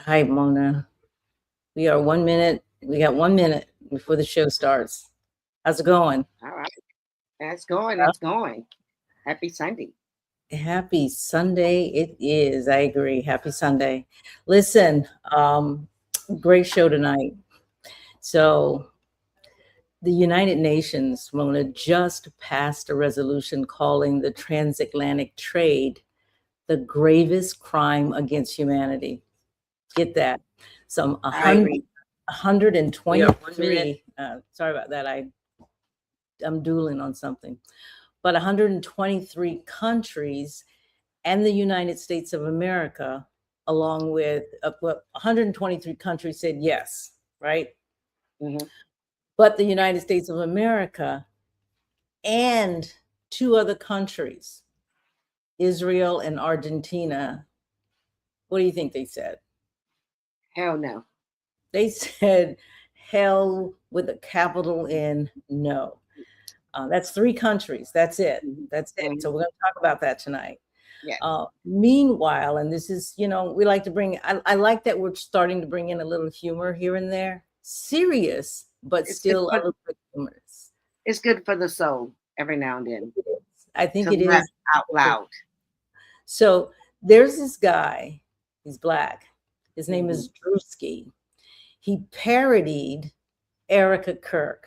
Hi, Mona. We got 1 minute before the show starts. How's it going? All right. That's going. Uh, It's going. Happy Sunday. Happy Sunday. It is. I agree. Happy Sunday. Listen, great show tonight. So, the United Nations, Mona, just passed a resolution calling the transatlantic trade the gravest crime against humanity. Get that. Some I agree. 123, sorry about that. I'm dueling on something, but 123 countries and the United States of America, along with 123 countries said yes, right? Mm-hmm. But the United States of America and two other countries, Israel and Argentina, what do you think they said? Hell no. They said hell with a capital N, no. That's three countries. That's it. That's it. So we're going to talk about that tonight. Yeah. Meanwhile, and this is, we like to I like that we're starting to bring in a little humor here and there. Serious, but still a little bit humorous. It's good for the soul every now and then. I think it is. Out loud. So there's this guy. He's Black. His name is Druski. He parodied Erika Kirk.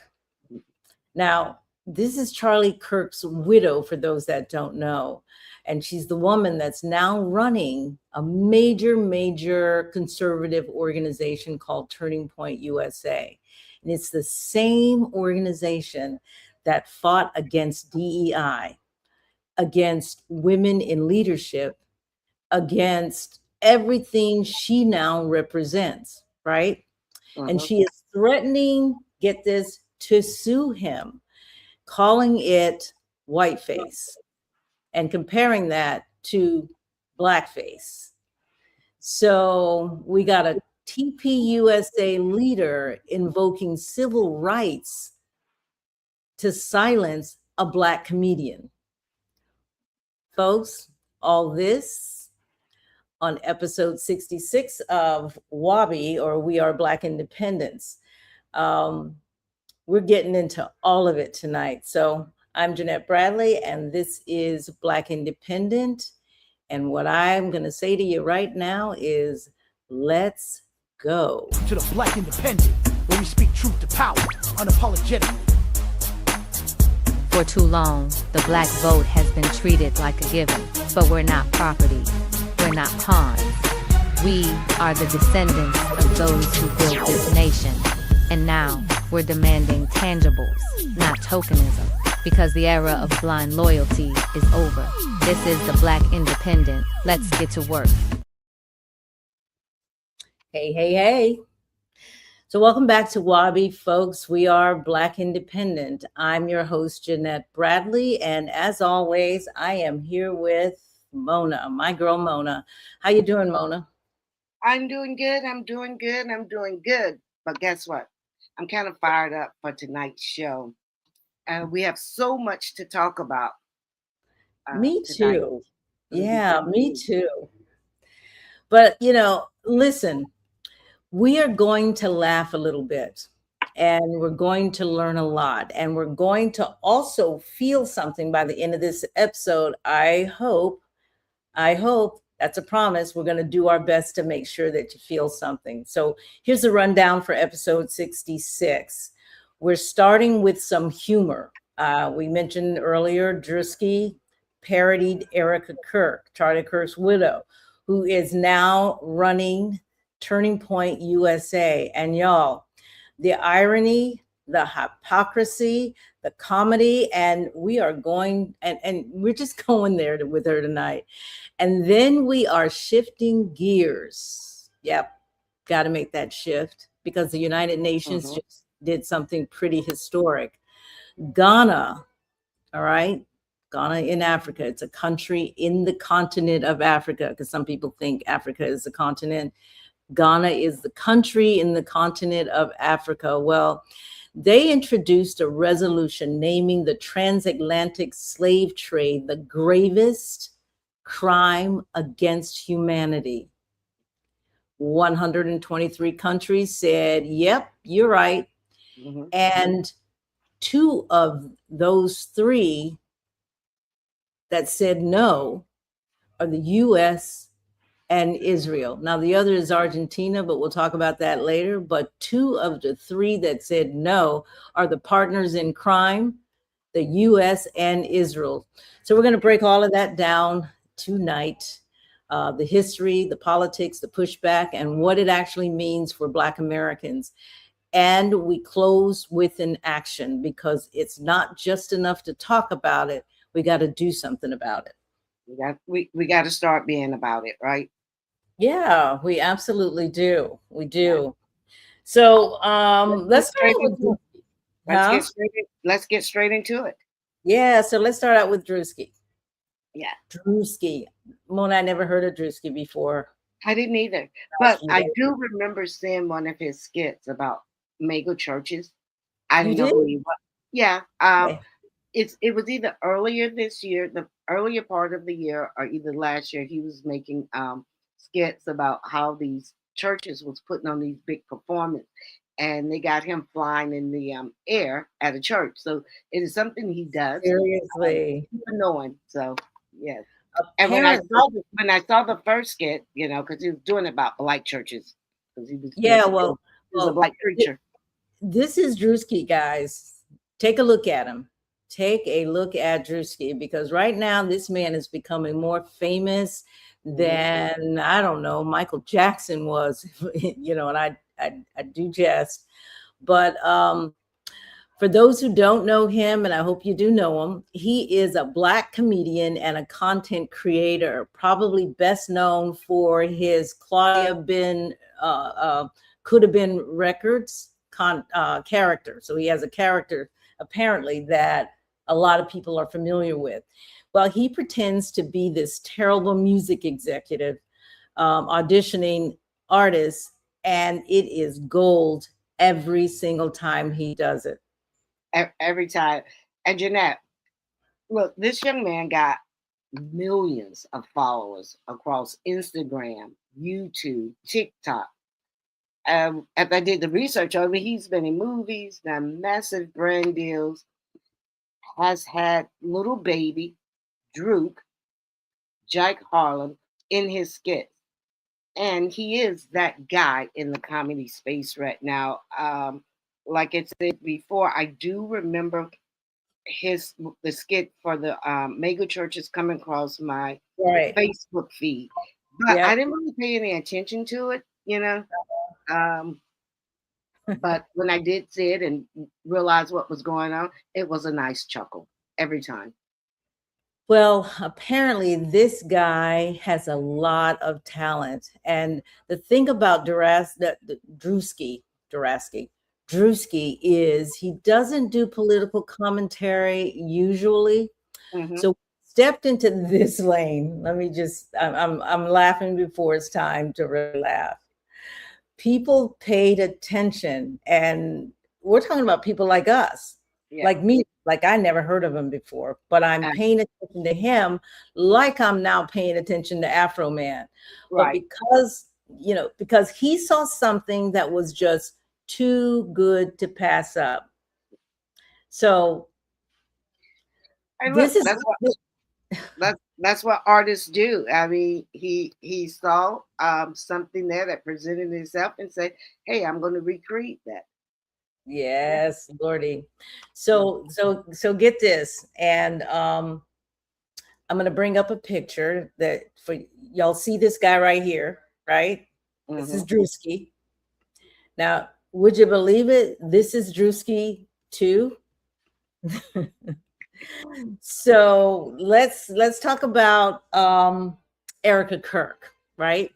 Now, this is Charlie Kirk's widow, for those that don't know. And she's the woman that's now running a major conservative organization called Turning Point USA. And it's the same organization that fought against DEI, against women in leadership, against everything she now represents, right? And she is threatening, get this, to sue him, calling it whiteface and comparing that to blackface. So we got a TPUSA leader invoking civil rights to silence a Black comedian. Folks, all this on episode 66 of WABI, or We Are Black Independents. We're getting into all of it tonight. So I'm Jeanette Bradley, and this is Black Independent. And what I'm going to say to you right now is, let's go. To the Black Independent, where we speak truth to power, unapologetically. For too long, the Black vote has been treated like a given, but we're not property. We're not pawns. We are the descendants of those who built this nation. And now, we're demanding tangibles, not tokenism, because the era of blind loyalty is over. This is the Black Independent. Let's get to work. Hey. So welcome back to WABI, folks. We are Black Independent. I'm your host, Jeanette Bradley. And as always, I am here with Mona, my girl Mona. How you doing, Mona? I'm doing good. But guess what? I'm kind of fired up for tonight's show. We have so much to talk about. Me too. Yeah, me too. But, listen, we are going to laugh a little bit, and we're going to learn a lot, and we're going to also feel something by the end of this episode. I hope, that's a promise. We're going to do our best to make sure that you feel something. So here's a rundown for episode 66. We're starting with some humor. We mentioned earlier, Druski parodied Erika Kirk, Charlie Kirk's widow, who is now running Turning Point USA. And y'all, the irony, the hypocrisy, the comedy, and we are going, and we're just going there with her tonight. And then we are shifting gears. Yep, got to make that shift because the United Nations just did something pretty historic. Ghana, all right? Ghana in Africa. It's a country in the continent of Africa, because some people think Africa is a continent. Ghana is the country in the continent of Africa. Well, they introduced a resolution naming the transatlantic slave trade the gravest crime against humanity. 123 countries said, yep, you're right. Mm-hmm. And 2 of those 3 that said no are the US and Israel. Now, the other is Argentina, but we'll talk about that later. But 2 of the 3 that said no are the partners in crime, the US and Israel. So we're going to break all of that down tonight. The history, the politics, the pushback, and what it actually means for Black Americans. And we close with an action, because it's not just enough to talk about it. We got to do something about it. We got to start being about it, right? Yeah, we absolutely do. We do. So let's get straight into it. Yeah, so let's start out with Druski. Yeah. Druski. Mona, I never heard of Druski before. I didn't either. But I do remember seeing one of his skits about mega churches. I didn't know who he was. Yeah. It was either earlier this year, the earlier part of the year, or either last year. He was making skits about how these churches was putting on these big performances, and they got him flying in the air at a church. So it is something he does. Seriously, annoying. So yes. And when I saw the first skit, because he was doing it about black churches, because he was he was a black preacher. This is Druski, guys. Take a look at him. Take a look at Druski, because right now this man is becoming more famous than, I don't know, Michael Jackson was, and I do jest. But for those who don't know him, and I hope you do know him, he is a Black comedian and a content creator, probably best known for his Claudia Could Have Been Records character. So he has a character, apparently, that a lot of people are familiar with. Well, he pretends to be this terrible music executive, auditioning artists, and it is gold every single time he does it. Every time. And Jeanette, look, this young man got millions of followers across Instagram, YouTube, TikTok. As I did the research over, he's been in movies, done massive brand deals, has had little baby, Druk, Jake Harlem in his skits. And he is that guy in the comedy space right now. Like I said before, I do remember the skit for the mega churches coming across my Facebook feed. But I didn't really pay any attention to it, but when I did see it and realize what was going on, it was a nice chuckle every time. Well, apparently this guy has a lot of talent. And the thing about Druski is he doesn't do political commentary usually. So stepped into this lane. Let me I'm laughing before it's time to really laugh. People paid attention, and we're talking about people like us, like me, like I never heard of him before, but I'm paying attention to him like I'm now paying attention to Afroman. Right. But because he saw something that was just too good to pass up. So that's what artists do. I mean, he saw something there that presented itself and said, "Hey, I'm going to recreate that." Yes, Lordy. So get this, and I'm going to bring up a picture that for y'all see this guy right here, right? This is Druski. Now, would you believe it? This is Druski too. So let's talk about Erika Kirk, right?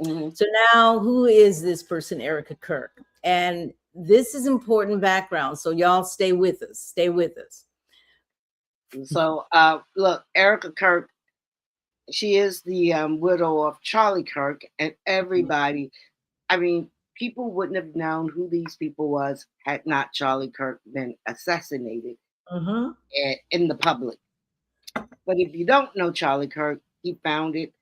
So now, who is this person, Erika Kirk? And this is important background, so y'all stay with us. So look, Erika Kirk, she is the widow of Charlie Kirk, and everybody, I mean, people wouldn't have known who these people was had not Charlie Kirk been assassinated in the public. But if you don't know Charlie Kirk, he founded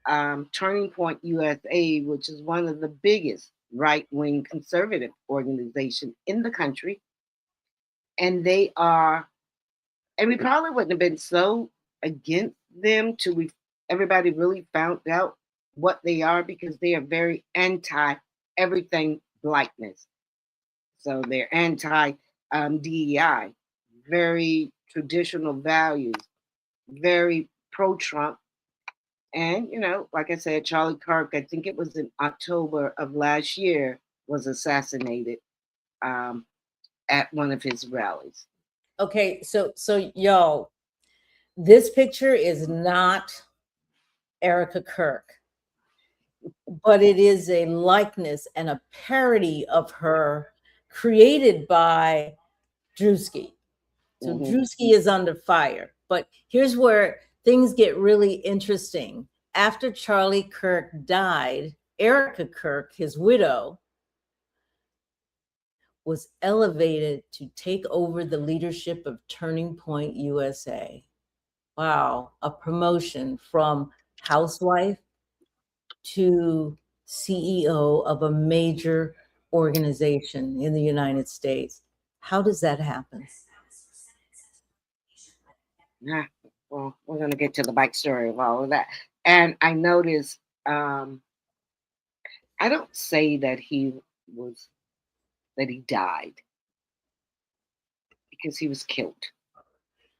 Turning Point USA, which is one of the biggest right-wing conservative organization in the country. And they are, and we probably wouldn't have been so against them till everybody really found out what they are, because they are very anti everything blackness. So they're anti DEI, very traditional values, very pro-Trump. And, like I said, Charlie Kirk, I think it was in October of last year, was assassinated at one of his rallies. Okay, so y'all, this picture is not Erika Kirk, but it is a likeness and a parody of her created by Druski. So Druski is under fire. But here's where things get really interesting. After Charlie Kirk died, Erika Kirk, his widow, was elevated to take over the leadership of Turning Point USA. Wow, a promotion from housewife to CEO of a major organization in the United States. How does that happen? Yeah, well, we're going to get to the backstory of all of that. And I noticed, I don't say that he died, because he was killed.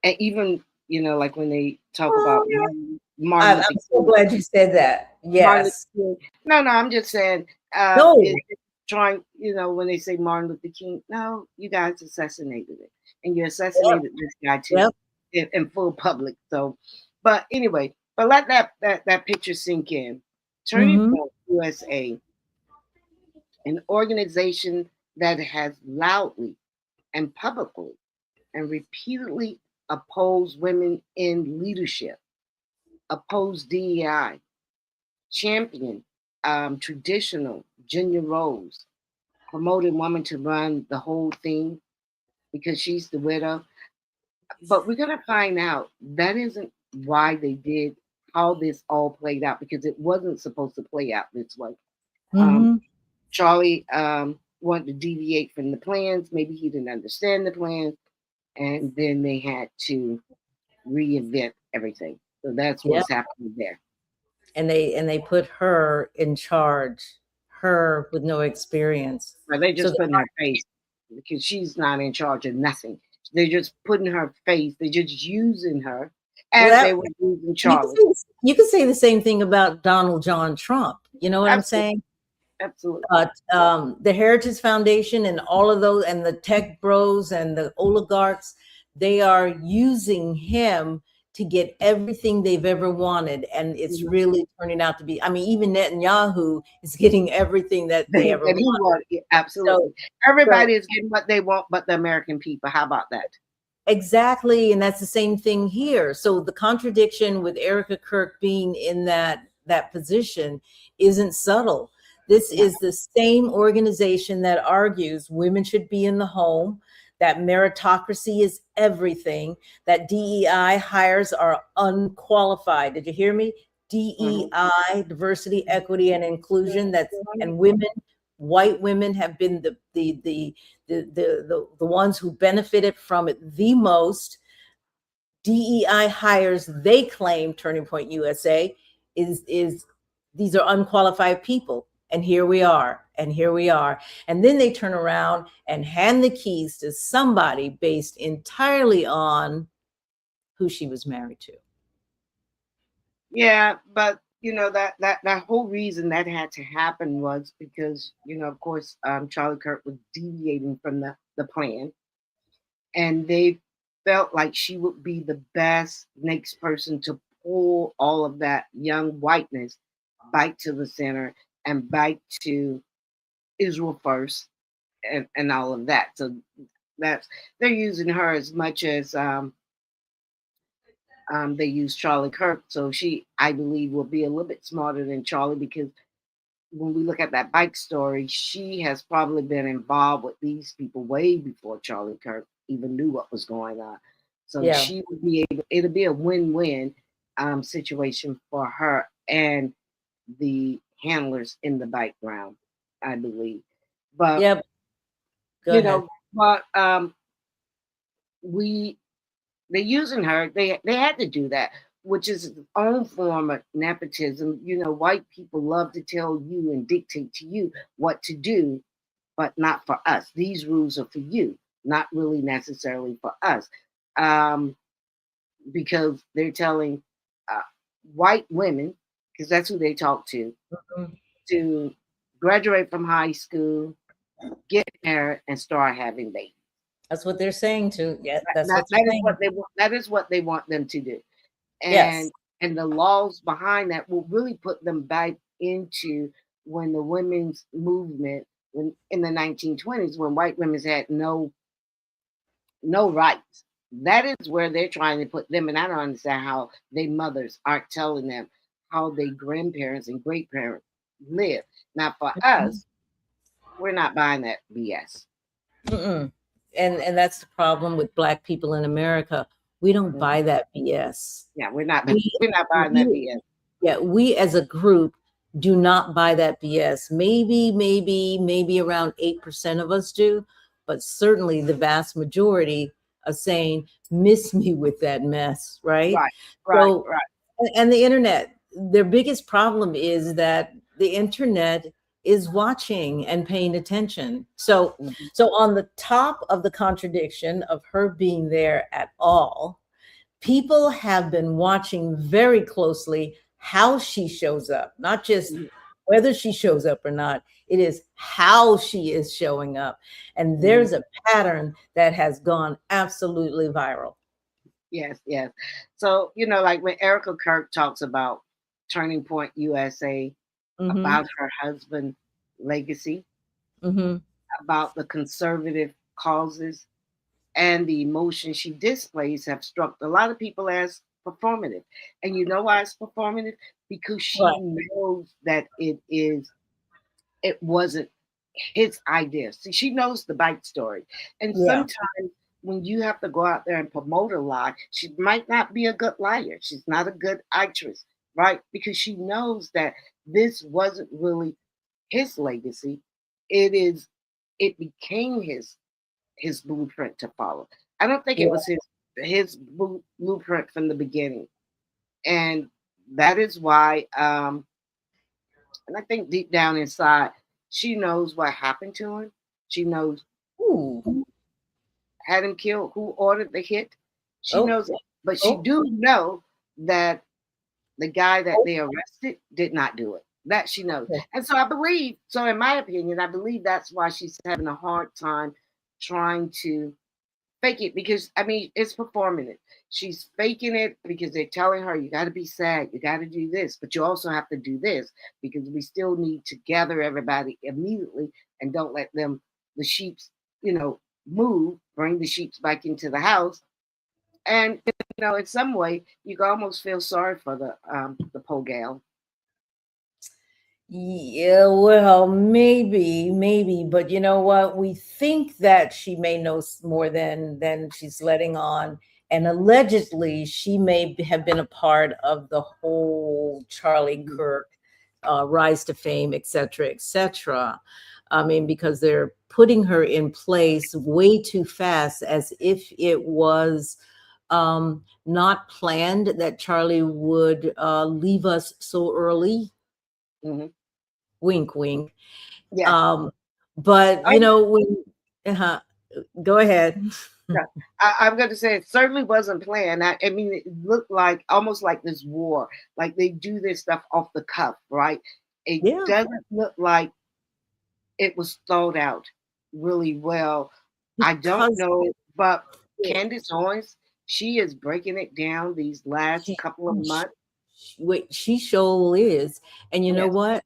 And even, like when they talk about Martin I'm so glad you said that. Yes. No, I'm just saying, No. trying, when they say Martin Luther King, no, you guys assassinated it. And you assassinated this guy too, in full public. So, but anyway, but let that picture sink in. Turning Point USA, an organization that has loudly and publicly and repeatedly opposed women in leadership, opposed DEI, champion traditional gender roles, promoting women to run the whole thing because she's the widow. But we're going to find out that isn't why they did how this all played out, because it wasn't supposed to play out this way. Charlie wanted to deviate from the plans. Maybe he didn't understand the plans, and then they had to reinvent everything. So that's what's happening there. And they put her in charge, her with no experience. But they just put in her face, because she's not in charge of nothing. They're just putting her face. They're just using her as they were using Charlie. You could say the same thing about Donald John Trump. You know what I'm saying? Absolutely. But the Heritage Foundation and all of those, and the tech bros and the oligarchs, they are using him to get everything they've ever wanted. And it's really turning out to be, I mean, even Netanyahu is getting everything that they ever wanted. Absolutely. So, everybody is getting what they want, but the American people. How about that? Exactly. And that's the same thing here. So the contradiction with Erika Kirk being in that position isn't subtle. This is the same organization that argues women should be in the home, that meritocracy is everything, that DEI hires are unqualified. Did you hear me? DEI, diversity, equity, and inclusion. And women, white women, have been the ones who benefited from it the most. DEI hires, they claim, Turning Point USA is these are unqualified people. And here we are, and here we are. And then they turn around and hand the keys to somebody based entirely on who she was married to. Yeah, but that whole reason that had to happen was because, of course, Charlie Kirk was deviating from the plan. And they felt like she would be the best next person to pull all of that young whiteness back to the center and back to Israel first and all of that. So they're using her as much as they use Charlie Kirk. So she, I believe, will be a little bit smarter than Charlie, because when we look at that bike story, she has probably been involved with these people way before Charlie Kirk even knew what was going on. So she would be able, it'll be a win-win. situation for her and the handlers in the background, I believe. But Yep. Go you ahead. know, but we they're using her. They had to do that, which is its own form of nepotism. You know, white people love to tell you and dictate to you what to do, but not for us. These rules are for you, not really necessarily for us, um, because they're telling uh, white women, because that's who they talk Mhm. to graduate from high school, get married, and start having babies. That's what they're saying to. Yeah, that's That, what they're that is saying. what they want. That is what they want them to do. Yes. And the laws behind that will really put them back into when the women's movement, when in the 1920s, when white women had no rights. That is where they're trying to put them, and I don't understand how their mothers aren't telling them how their grandparents and great parents live. Now, for Mhm. us, we're not buying that BS. Mm-mm. And that's the problem with Black people in America. We don't Mhm. buy that BS. Yeah, we're not. We, We're not buying that we, BS. yeah, we as a group do not buy that BS. Maybe around 8% of us do, but certainly the vast majority are saying, "Miss me with that mess," right? Right, right, So, right. and the internet, their biggest problem is that the internet is watching and paying attention. So, Mhm. so on the top of the contradiction of her being there at all, people have been watching very closely how she shows up, not just Mhm. whether she shows up or not. It is how she is showing up. And Mhm. there's a pattern that has gone absolutely viral. Yes, yes. So, like when Erika Kirk talks about Turning Point USA, Mm-hmm. about her husband's legacy, Mm-hmm. about the conservative causes, and the emotion she displays have struck a lot of people as performative. And you know why it's performative? Because Right. she knows that it wasn't his idea. See, she knows the bike story. And Yeah. sometimes when you have to go out there and promote a lie, she might not be a good liar. She's not a good actress, right? Because she knows that this wasn't really his legacy. It became his blueprint to follow. I don't think it Yeah. was his blueprint from the beginning. And that is why and I think deep down inside, she knows what happened to him. She knows Ooh. who had him killed, who ordered the hit. She Oh. knows it. But she Oh. do know that the guy that Oh. they arrested did not do it. That she knows. Okay. And so I believe, so in my opinion, I believe that's why she's having a hard time trying to fake it, because I mean it's performative. She's faking it because they're telling her you got to be sad, you got to do this, but you also have to do this because we still need to gather everybody immediately and don't let them the sheeps move, bring the sheeps back into the house. And in some way you can almost feel sorry for the poor gal. Yeah, well, maybe, but you know what? We think that she may know more than she's letting on, and allegedly she may have been a part of the whole Charlie Mhm. Kirk rise to fame, et cetera, et cetera. I mean, because they're putting her in place way too fast, as if it was not planned that Charlie would leave us so early. Mhm. Wink, wink. Yes. Um, but I, when uh go ahead. Yeah, I'm going to say it certainly wasn't planned. I mean, it looked like almost like this war, like they do this stuff off the cuff, right? It Yeah, doesn't look like it was thought out really well. I don't because know, but it, Candace Owens, she is breaking it down these last she, couple of months. wait, she sure is. And you know Yes. what?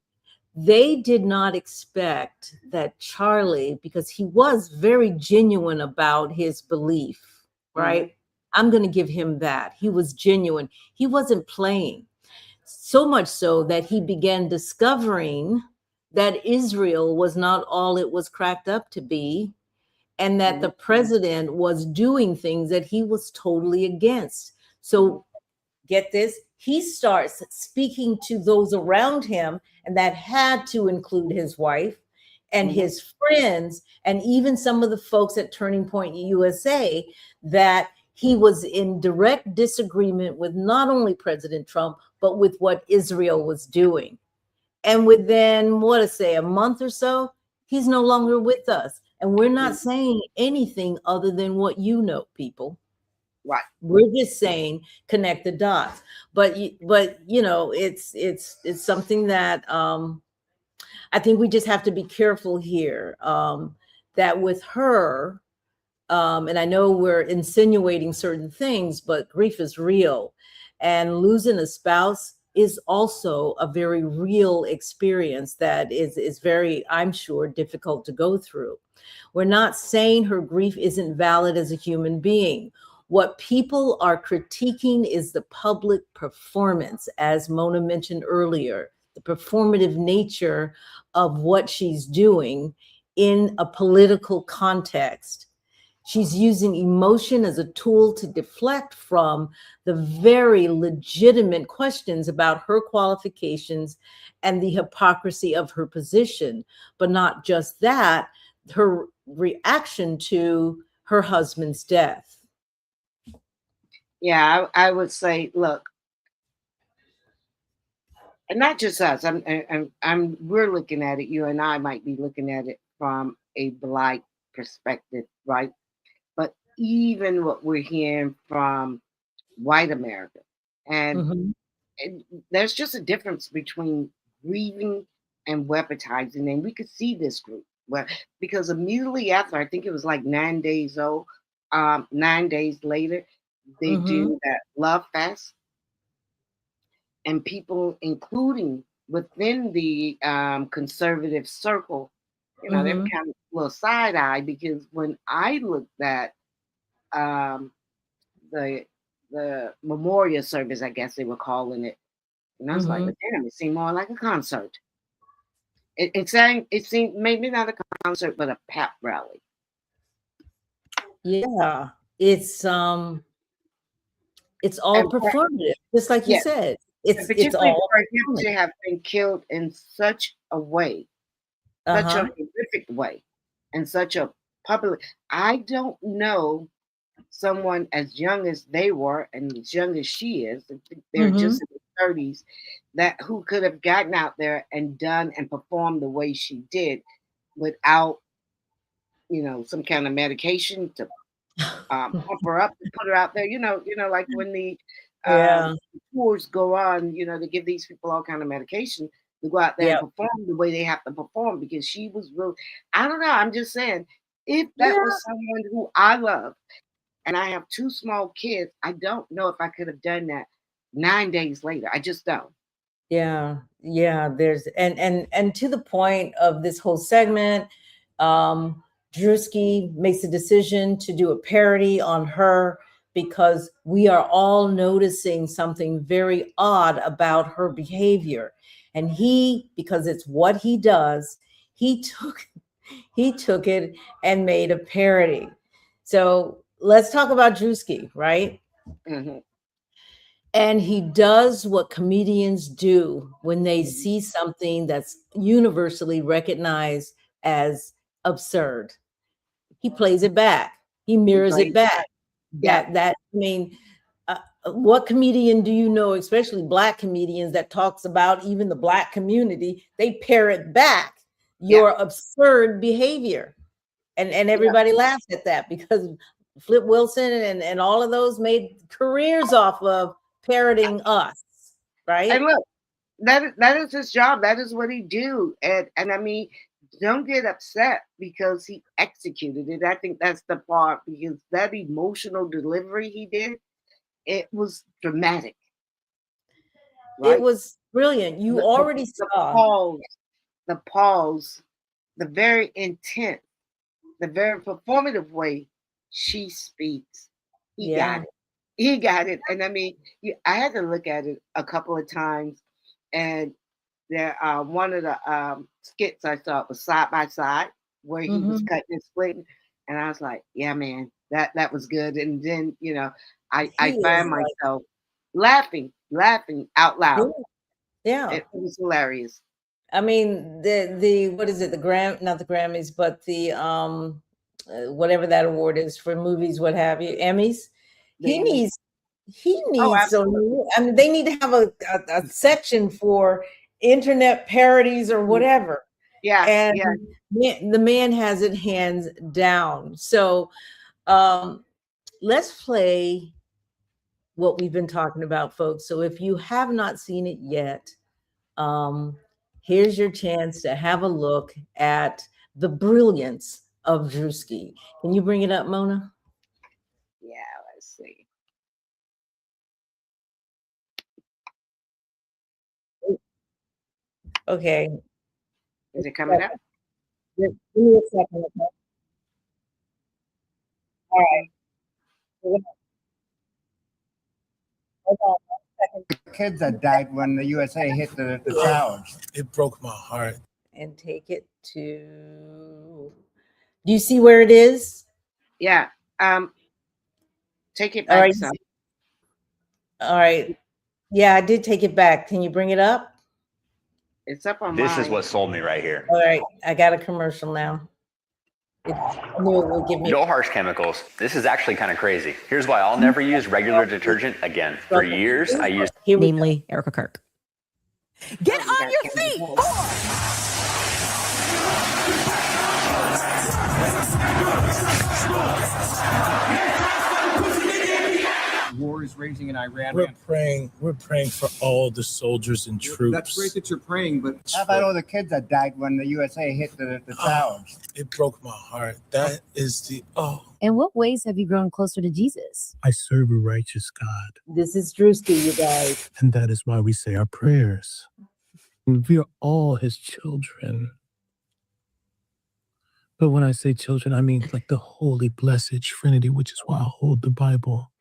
They did not expect that Charlie, because he was very genuine about his belief, Hmm. right? I'm going to give him that. He was genuine. He wasn't playing. So much so that he began discovering that Israel was not all it was cracked up to be, and that Hmm. the president was doing things that he was totally against. Hmm. So get this, he starts speaking to those around him, and that had to include his wife and his friends, and even some of the folks at Turning Point USA, that he was in direct disagreement with not only President Trump, but with what Israel was doing. And within, what to say, a month or so, he's no longer with us. And we're not saying anything other than what you know, people. Right. We're just saying connect the dots. But you know, it's something that I think we just have to be careful here. That with her, and I know we're insinuating certain things, but grief is real, and losing a spouse is also a very real experience that is very, I'm sure, difficult to go through. We're not saying her grief isn't valid as a human being. What people are critiquing is the public performance, as Mona mentioned earlier, the performative nature of what she's doing in a political context. She's using emotion as a tool to deflect from the very legitimate questions about her qualifications and the hypocrisy of her position. But not just that, her reaction to her husband's death. Yeah, I would say, look, and not just us. We're looking at it. You and I might be looking at it from a Black perspective, right? But even what we're hearing from white America, and there's just a difference between grieving and weaponizing, and we could see this group because immediately after, I think it was like 9 days old, 9 days later, they do that love fest, and people, including within the conservative circle, you know, they're kind of a little side eye, because when I looked at the memorial service, I guess they were calling it, and I was like, well, damn, it seemed more like a concert. It seemed maybe not a concert, but a pep rally. Yeah, it's all performative, just like you said. It's all for him to have been killed in such a way, such a horrific way, and such a public. I don't know someone as young as they were and as young as she is. I think they're just in their 30s, that who could have gotten out there and done and performed the way she did without, you know, some kind of medication to pump her up and put her out there. You know, like when the tours go on, you know, they give these people all kind of medication to go out there and perform the way they have to perform, because she was really, I don't know, I'm just saying, if that was someone who I love, and I have 2 small kids, I don't know if I could have done that 9 days later. I just don't. Yeah, there's and to the point of this whole segment, Druski makes a decision to do a parody on her because we are all noticing something very odd about her behavior. And he, because it's what he does, he took it and made a parody. So let's talk about Druski, right? And he does what comedians do when they see something that's universally recognized as absurd. He plays it back. He mirrors it back. I mean, what comedian do you know, especially Black comedians, that talks about even the Black community? They parrot back your absurd behavior. And everybody laughs at that, because Flip Wilson and all of those made careers off of parroting us, right? And look, that is his job. That is what he do. And I mean, don't get upset because he executed it. I think that's the part, because that emotional delivery he did, it was dramatic. Right? It was brilliant. You already saw the pause, the very intense, the very performative way she speaks. He got it. He got it. And I mean, I had to look at it a couple of times, and there one of the skits I saw was side by side, where he was cutting and splitting, and I was like, yeah, man, that was good. And then, you know, I find myself laughing out loud. Yeah. It was hilarious. I mean, the what is it? Not the Grammys, but the whatever that award is for movies, what have you, Emmys. He needs absolutely. I mean, they need to have a section for internet parodies or whatever. Yeah, And yeah. the man has it hands down. So let's play what we've been talking about, folks. So if you have not seen it yet, here's your chance to have a look at the brilliance of Druski. Can you bring it up, Mona? Yeah, let's see. Okay. Is it coming up? Give me a second, okay? All right. Hold on 1 second. Kids that died when the USA hit the towers. It broke my heart. And take it to. Do you see where it is? Yeah. Take it All back. right. Son. All right. Yeah, I did take it back. Can you bring it up? It's up on This mine. is what sold me right here. All right. I got a commercial now. I knew it would give me. No harsh chemicals. This is actually kind of crazy. Here's why I'll never use regular detergent again. For years, I used. Namely, Erika Kirk. Get on your feet! War is raging in Iran. We're praying for all the soldiers and troops. That's great that you're praying, but how about all the kids that died when the USA hit the towers? It broke my heart. That is the In what ways have you grown closer to Jesus? I serve a righteous God. This is Druski, you guys. And that is why we say our prayers. And we are all his children. But when I say children, I mean like the holy, blessed Trinity, which is why I hold the Bible.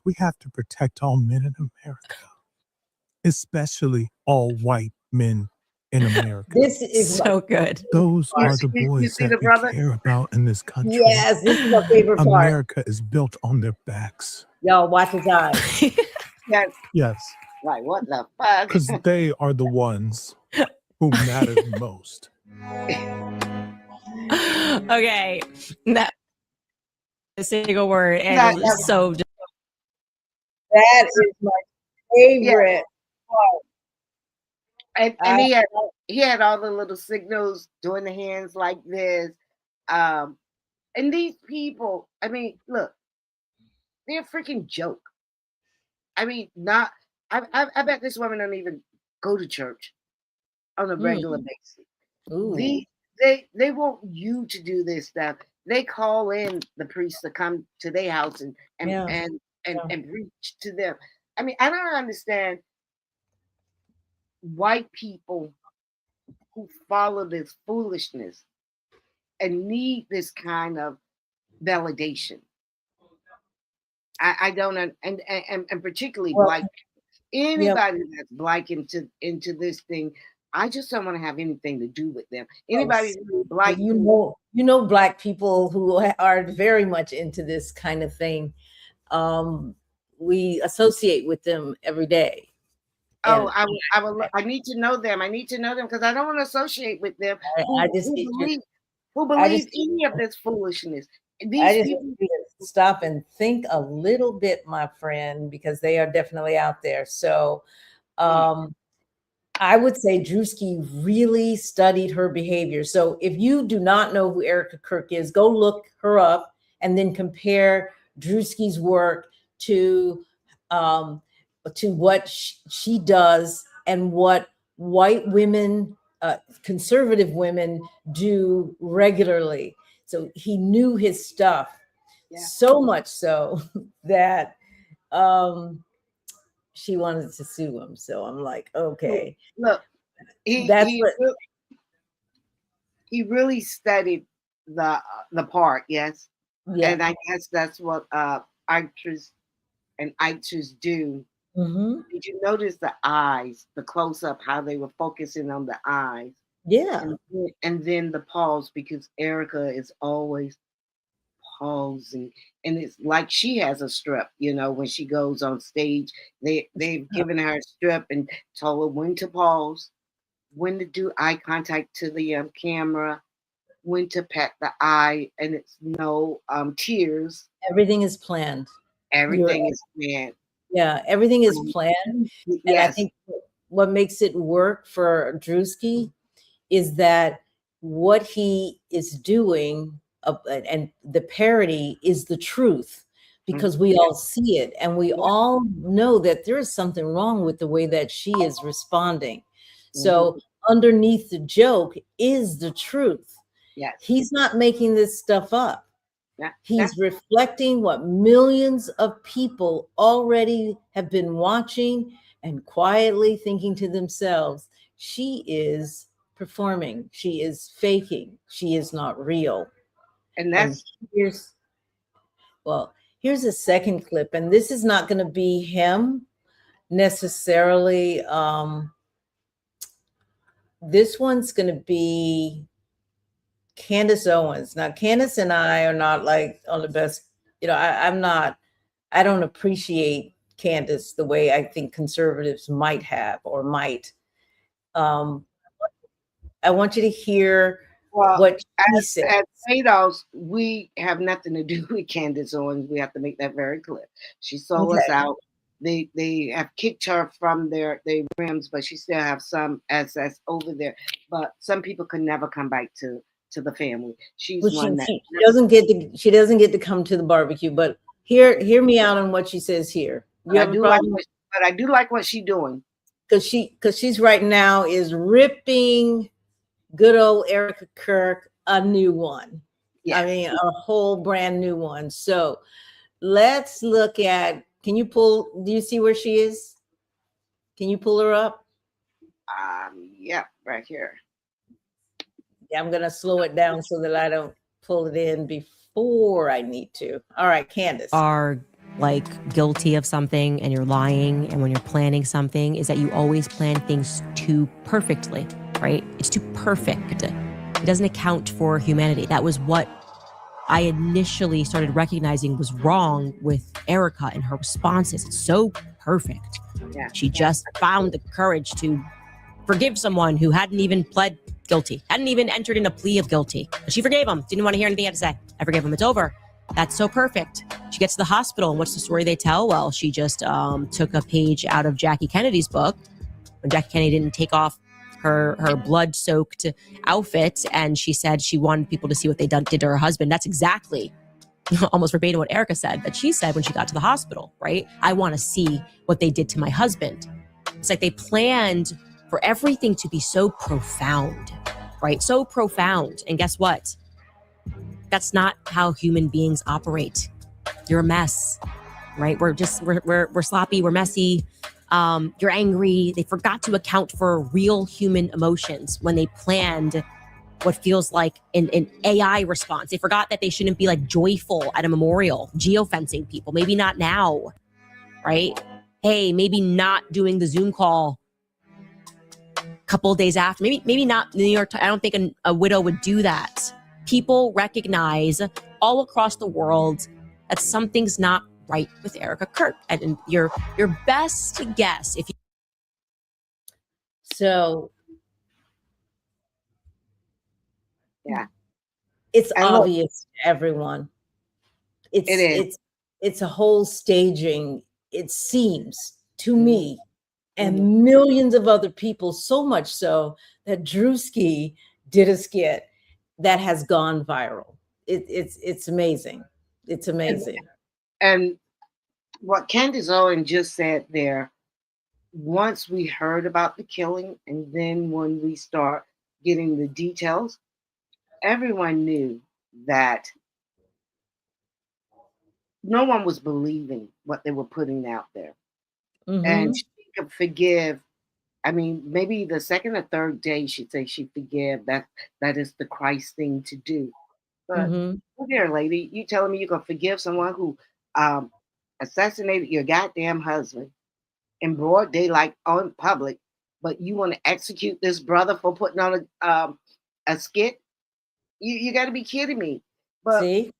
We have to protect all men in America, especially all white men in America. This is So good. Those are the You boys see that the we brother? care about in this country. Yes, this is my favorite part. America is built on their backs. Y'all watch his eyes. Yes. Yes, Like, what the fuck? because they are the ones who matter the most. Okay. That a single word and That- it was so just That is my favorite part. And he had all the little signals doing the hands like this. And these people, I mean, look, they're a freaking joke. I mean, I bet this woman don't even go to church on a regular basis. Ooh. They want you to do this stuff. They call in the priests to come to their house and preach to them. I mean, I don't understand white people who follow this foolishness and need this kind of validation. I don't, and particularly black people. Anybody that's black into this thing, I just don't want to have anything to do with them. Anybody who's black, you know, black people who are very much into this kind of thing. We associate with them every day. Oh, I need to know them. I need to know them because I don't want to associate with them who believe any of this foolishness. I just need you to stop and think a little bit, my friend, because they are definitely out there. So I would say Druski really studied her behavior. So if you do not know who Erika Kirk is, go look her up and then compare Druski's work to what she does and what white women, conservative women do regularly. So he knew his stuff so much so that she wanted to sue him. So I'm like, okay. Look, he really studied the part, yes. Yeah. And I guess that's what actors and actors do Mm-hmm. Did you notice the eyes, the close up, how they were focusing on the eyes? Yeah. And then the pause, because Erika is always pausing, and it's like she has a strip. You know, when she goes on stage, they've given her a strip and told her when to pause, when to do eye contact to the camera, when to pat the eye, and it's no tears. Everything is planned. Everything is planned. Yeah, everything is planned. Yes. And I think what makes it work for Druski is that what he is doing, and the parody is the truth, because we all see it and we all know that there is something wrong with the way that she is responding. So underneath the joke is the truth. Yes. He's not making this stuff up. Yeah. He's reflecting what millions of people already have been watching and quietly thinking to themselves, she is performing, she is faking, she is not real. And that's here's a second clip, and this is not going to be him necessarily. This one's going to be Candace Owens. Now, Candace and I are not like on the best, I don't appreciate Candace the way I think conservatives might have or might. I want you to hear what she said. At Fados, we have nothing to do with Candace Owens. We have to make that very clear. She sold us out. They have kicked her from their rims, but she still have some assets over there. But some people could never come back to the family. She's one that she doesn't get to come to the barbecue. But hear me out on what she says here. But I do like what she's doing. Because she's right now is ripping good old Erika Kirk a new one. Yeah. I mean, a whole brand new one. So let's look at, do you see where she is? Can you pull her up? Yeah, right here. Yeah, I'm going to slow it down so that I don't pull it in before I need to. All right, Candace. Are like guilty of something and you're lying, and when you're planning something is that you always plan things too perfectly, right? It's too perfect. It doesn't account for humanity. That was what I initially started recognizing was wrong with Erika and her responses. It's so perfect. Yeah. She just found the courage to forgive someone who hadn't even pled guilty, hadn't even entered in a plea of guilty. But she forgave him, didn't want to hear anything he had to say. I forgave him, it's over. That's so perfect. She gets to the hospital, and what's the story they tell? Well, she just took a page out of Jackie Kennedy's book when Jackie Kennedy didn't take off her blood-soaked outfit, and she said she wanted people to see what they did to her husband. That's exactly, almost verbatim what Erika said, that she said when she got to the hospital, right? I want to see what they did to my husband. It's like they planned for everything to be so profound, right? So profound. And guess what? That's not how human beings operate. You're a mess, right? We're sloppy, we're messy. You're angry. They forgot to account for real human emotions when they planned what feels like an AI response. They forgot that they shouldn't be like joyful at a memorial, geofencing people. Maybe not now, right? Hey, maybe not doing the Zoom call a couple of days after. Maybe not New York. I don't think a widow would do that. People recognize all across the world that something's not right with Erika Kirk, and your best guess if you. So, yeah, it's obvious to everyone. It's a whole staging. It seems to me, and millions of other people, so much so that Druski did a skit that has gone viral. It's amazing. It's amazing. And what Candace Owens just said there, once we heard about the killing, and then when we start getting the details, everyone knew that no one was believing what they were putting out there. And she could forgive. I mean, maybe the second or third day she'd say she forgive. That is the Christ thing to do. But look here, lady, you telling me you're gonna forgive someone who assassinated your goddamn husband, in broad daylight on public, but you want to execute this brother for putting on a skit? You got to be kidding me. But See,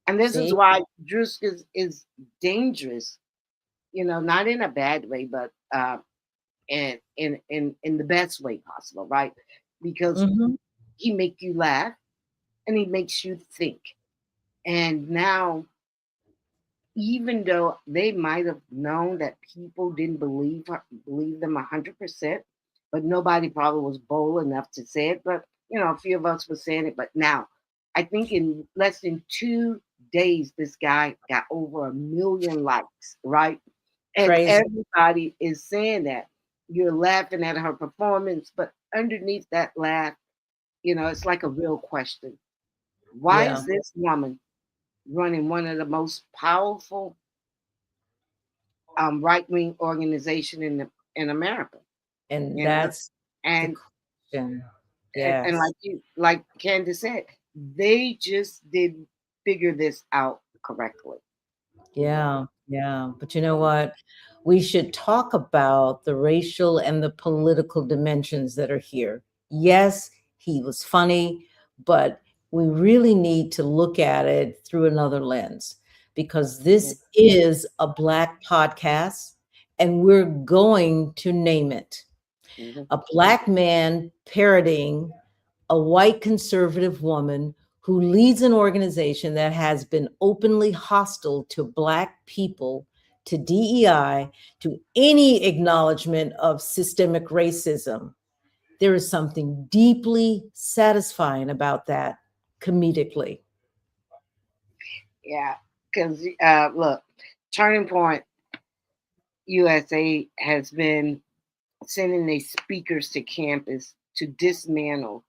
and this is see, why Druski is dangerous. Not in a bad way, but in the best way possible, right? Because hmm he make you laugh and he makes you think. And now, even though they might have known that people didn't believe them 100%, but nobody probably was bold enough to say it. But a few of us were saying it. But now, I think in less than 2 days, this guy got over 1 million likes, right? And crazy. everybody is saying that you're laughing at her performance, but underneath that laugh, it's like a real question. Why Yeah, is this woman running one of the most powerful right wing organization in America? and You know, that's the and question. and Yes. like Candace said, they just didn't figure this out correctly. Yeah, yeah. But you know what? We should talk about the racial and the political dimensions that are here. Yes, he was funny, but we really need to look at it through another lens because this is a Black podcast and we're going to name it. Mhm. A Black man parodying a white conservative woman who leads an organization that has been openly hostile to Black people, to DEI, to any acknowledgement of systemic racism. There is something deeply satisfying about that comedically. Yeah, because look, Turning Point USA has been sending their speakers to campus to dismantle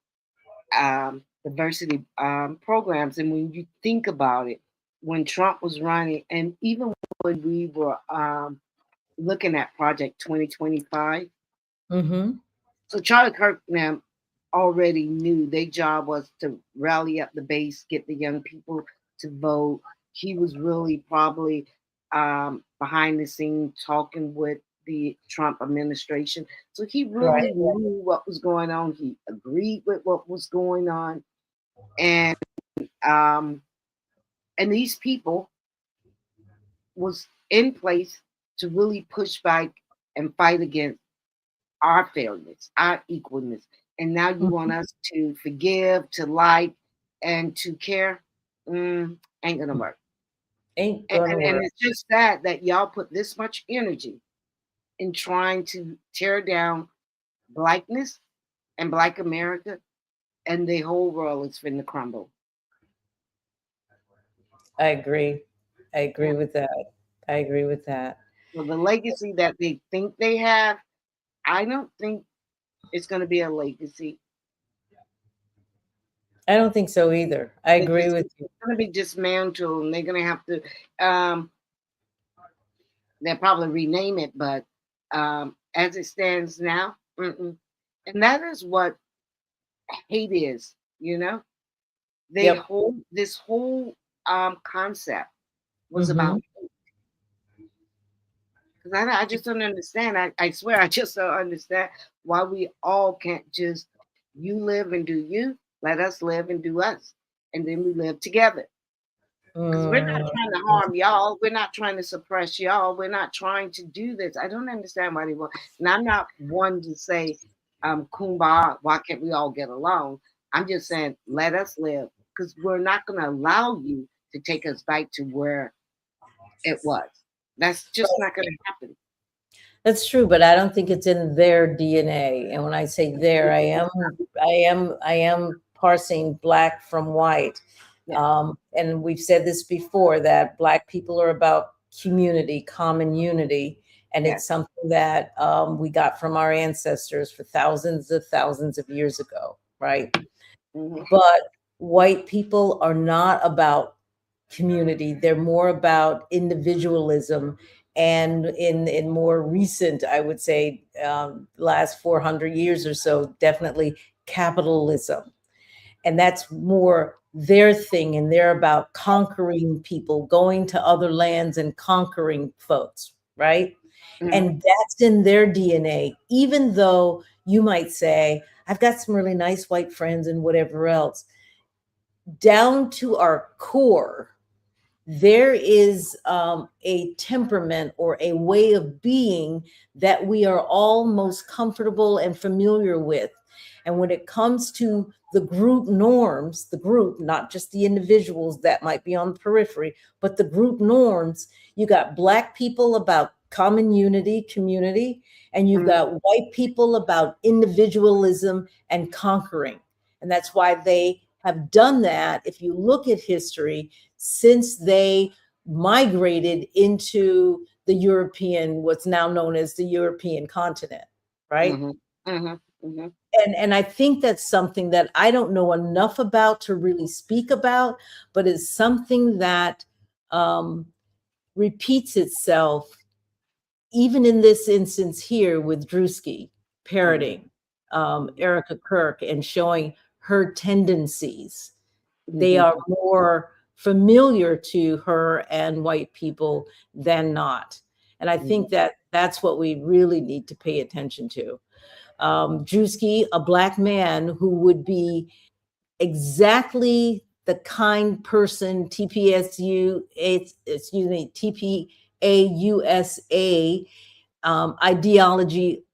diversity programs. And when you think about it, when Trump was running, and even when we were looking at Project 2025, Mm-hmm. so Charlie Kirk now already knew their job was to rally up the base, get the young people to vote. He was really probably behind the scenes talking with the Trump administration. So he Right. really knew what was going on. He agreed with what was going on. And um, and these people was in place to really push back and fight against our failures, our equalness. And now you want Mhm. us to forgive, to like, and to care. Ain't gonna work. Ain't And, gonna and, and work. it's just sad that y'all put this much energy in trying to tear down Blackness and Black America, and the whole world is finna crumble. I agree. I agree Yeah. with that. I agree with that. So the legacy that they think they have, I don't think it's gonna be a legacy. I don't think so either. I agree It's with you. gonna be dismantled, and they're gonna have to. Um, they'll probably rename it, but as it stands now, mm-mm. And that is what hate is. Yep. This whole concept was Mm-hmm. about, because I just don't understand. I swear I just don't understand why we all can't just, you live and do you, let us live and do us, and then we live together. Because we're not trying to harm y'all. We're not trying to suppress y'all. We're not trying to do this. I don't understand why they want. And I'm not one to say, kumbaya, why can't we all get along? I'm just saying, let us live. Because we're not going to allow you to take us back to where it was. That's just not going to happen. That's true, but I don't think it's in their DNA. And when I say there, I am parsing Black from white. Yeah. And we've said this before that Black people are about community, common unity, and Yeah. it's something that we got from our ancestors for thousands of years ago, right? Mhm. But white people are not about community. They're more about individualism. And in more recent, I would say, last 400 years or so, definitely capitalism. And that's more their thing. And they're about conquering people, going to other lands and conquering folks, right? And that's in their DNA, even though you might say, I've got some really nice white friends and whatever else. Down to our core, there is a temperament or a way of being that we are all most comfortable and familiar with. And when it comes to the group norms, the group, not just the individuals that might be on the periphery, but the group norms, you got Black people about common unity, community, and you've got white people about individualism and conquering. And that's why they have done that. If you look at history, since they migrated into the European, what's now known as the European continent, right? And I think that's something that I don't know enough about to really speak about, but is something that repeats itself, even in this instance here with Druski parroting Erika Kirk and showing her tendencies. They are more familiar to her and white people than not. And I think that that's what we really need to pay attention to. Druski, a Black man who would be exactly the kind person TPAUSA ideology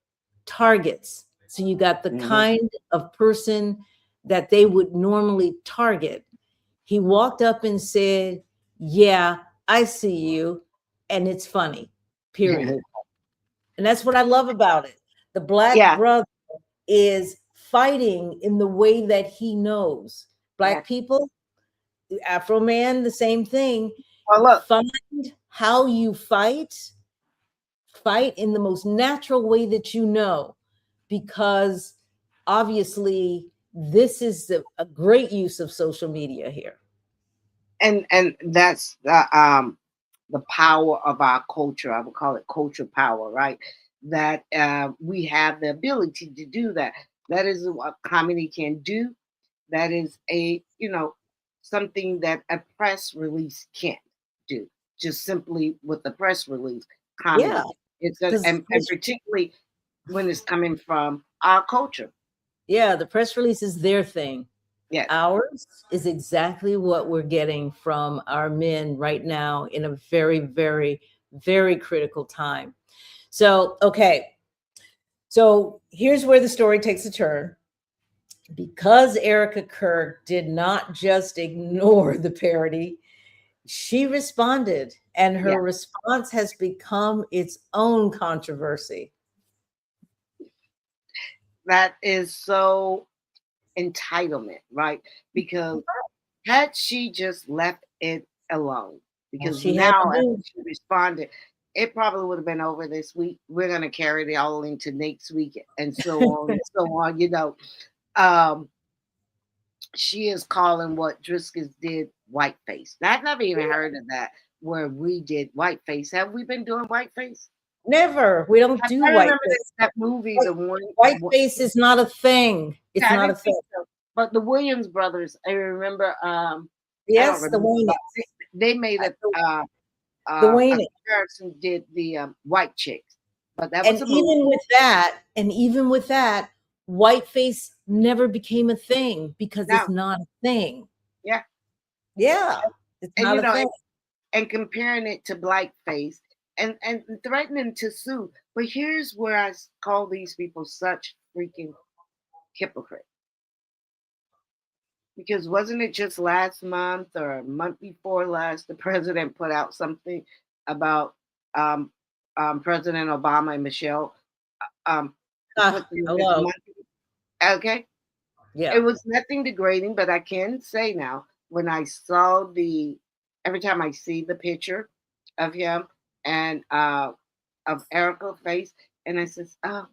targets. So you got the kind of person that they would normally target. He walked up and said, yeah, I see you, and it's funny, period. And that's what I love about it. The Black brother is fighting in the way that he knows. Black people, Afroman, the same thing. Well, look. Find how you fight in the most natural way that you know, because obviously this is a great use of social media here. And that's the power of our culture. I would call it culture power, right? That we have the ability to do that. That is what comedy can do. That is something that a press release can't do. Just simply with the press release, comedy. Yeah. And particularly when it's coming from our culture. Yeah, the press release is their thing. Yeah. Ours is exactly what we're getting from our men right now in a very, very, very critical time. So, okay. So here's where the story takes a turn. Because Erika Kirk did not just ignore the parody, she responded, and her response has become its own controversy. That is so entitlement, right? Because had she just left it alone, because now after she responded, it probably would have been over this week. We're going to carry it all into next week and so on and so on, she is calling what Druski did whiteface. I've never even heard of that, where we did whiteface. Have we been doing whiteface? Never. We don't do whiteface. That movie, the one whiteface is not a thing. It's not a thing. So. But the Williams brothers, I remember. Yes, the Wayne. They made it. The Wayne comparison did the white chicks, but that was and even with that, whiteface never became a thing because it's not a thing. Yeah, it's not a thing. And comparing it to blackface and threatening to sue. But here's where I call these people such freaking hypocrite. Because wasn't it just last month or a month before last, the president put out something about President Obama and Michelle. Hello. Okay. Yeah. It was nothing degrading, but I can say now, when I saw every time I see the picture of him and of Erika's face, and I says, oh,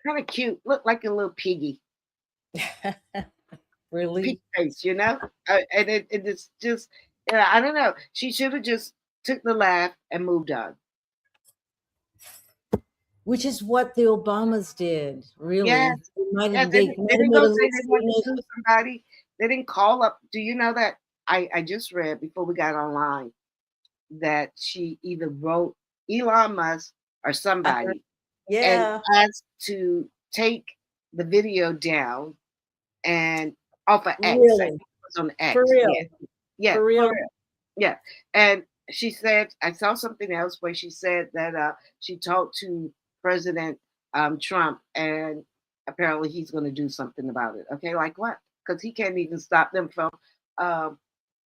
kind of cute, look like a little piggy. Really? Pig face, and it's just, I don't know. She should have just took the laugh and moved on. Which is what the Obamas did, really. Yes. They didn't go say they wanted to sue somebody. They didn't call up. Do you know that I just read before we got online that she either wrote Elon Musk or somebody, and Yeah, asked to take the video down and off of X. I really, think it was on for X. Yeah, real, yeah, for real. yeah. And she said, I saw something else where she said that she talked to President Trump, and apparently he's going to do something about it. Okay, like what? Because he can't even stop them from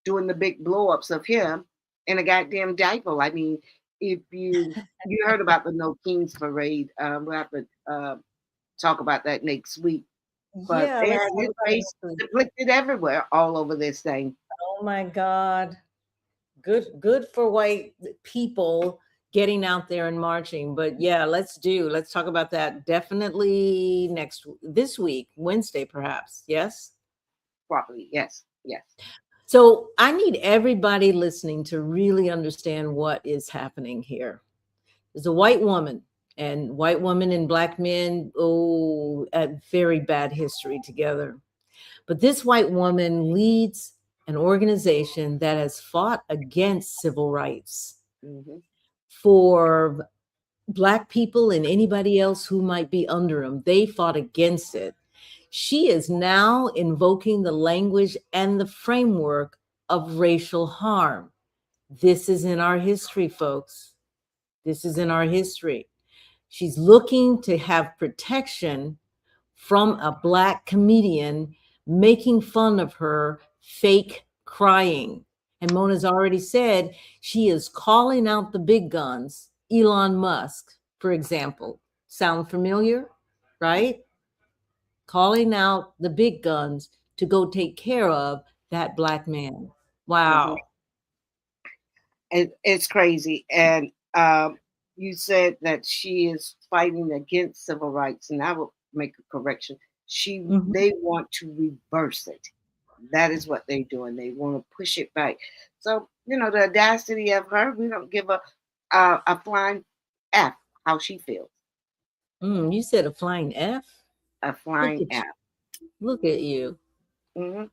doing the big blow-ups of him in a goddamn diaper. I mean, if you heard about the No Kings parade, we'll have to talk about that next week. But Yeah, they let's had talk his about it face next week. depicted everywhere, all over this thing. Oh my God. Good for white people getting out there and marching. But yeah, let's talk about that definitely this week, Wednesday, perhaps. Yes. Properly. Yes, yes. So I need everybody listening to really understand what is happening here. There's a white woman, and white women and black men, a very bad history together. But this white woman leads an organization that has fought against civil rights Hmm. for black people and anybody else who might be under them. They fought against it. She is now invoking the language and the framework of racial harm. This is in our history, folks. This is in our history. She's looking to have protection from a black comedian making fun of her fake crying. And Mona's already said she is calling out the big guns, Elon Musk, for example. Sound familiar? Right? Calling out the big guns to go take care of that black man. Hmm. Wow. It's crazy. And you said that she is fighting against civil rights, and I will make a correction. They want to reverse it. That is what they're doing. They want to push it back. So the audacity of her. We don't give a flying f how she feels. You said a flying F? A Look flying at f. you. Look at you. Hmm.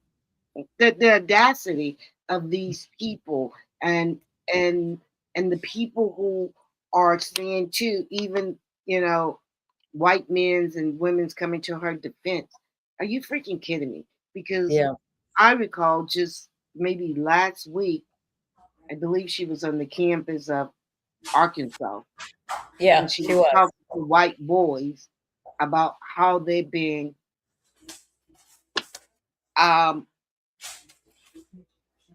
The audacity of these people, and the people who are saying too, even white men's and women's coming to her defense. Are you freaking kidding me? Because Yeah. I recall just maybe last week, I believe she was on the campus of Arkansas, Yeah, and she she was was. talking to white boys about how they're being um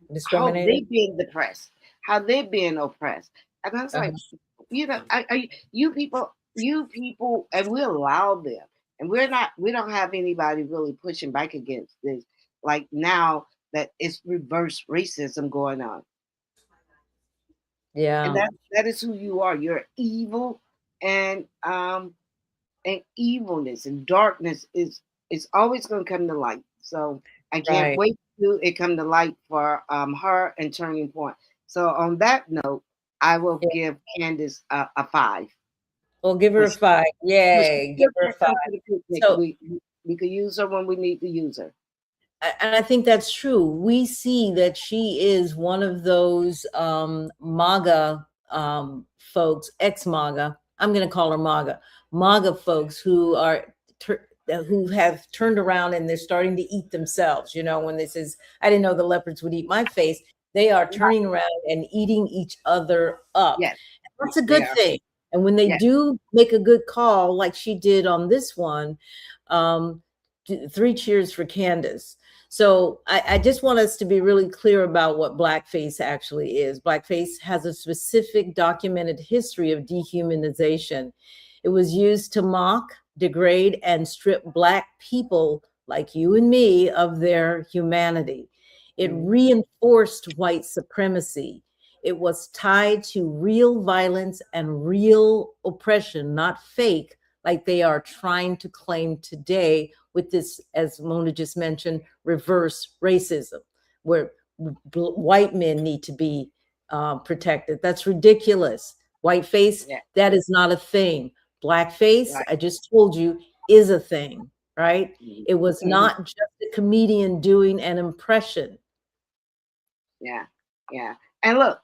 how they Discriminated. being depressed, how they're being oppressed. And I was Uh-huh. like, you people, and we allow them. And we don't have anybody really pushing back against this. Like now that it's reverse racism going on. And Yeah. that is who you are. You're evil, and evilness and darkness is always going to come to light. So I can't Right. wait to it come to light for her and Turning Point. So on that note, I will Yeah. give Candace a 5. We'll give her But a 5. she Yay. Give still her a can't 5. come to the picnic. So, We could use her when we need to use her. and I think that's true. We see that she is one of those MAGA folks, ex-MAGA. I'm going to call her MAGA folks who who have turned around and they're starting to eat themselves. When this is, I didn't know the leopards would eat my face. They are turning around and eating each other up. Yes, That's a they good are. thing. And when they Yes. do make a good call, like she did on this one, 3 cheers for Candace. So I just want us to be really clear about what blackface actually is. Blackface has a specific documented history of dehumanization. It was used to mock, degrade, and strip black people like you and me of their humanity. It reinforced white supremacy. It was tied to real violence and real oppression, not fake, like they are trying to claim today with this, as Mona just mentioned, reverse racism, where white men need to be protected. That's ridiculous. Whiteface, Yeah. that is not a thing. Blackface, Right. I just told you, is a thing, right? It was Mhm. not just a comedian doing an impression. Yeah, yeah. And look,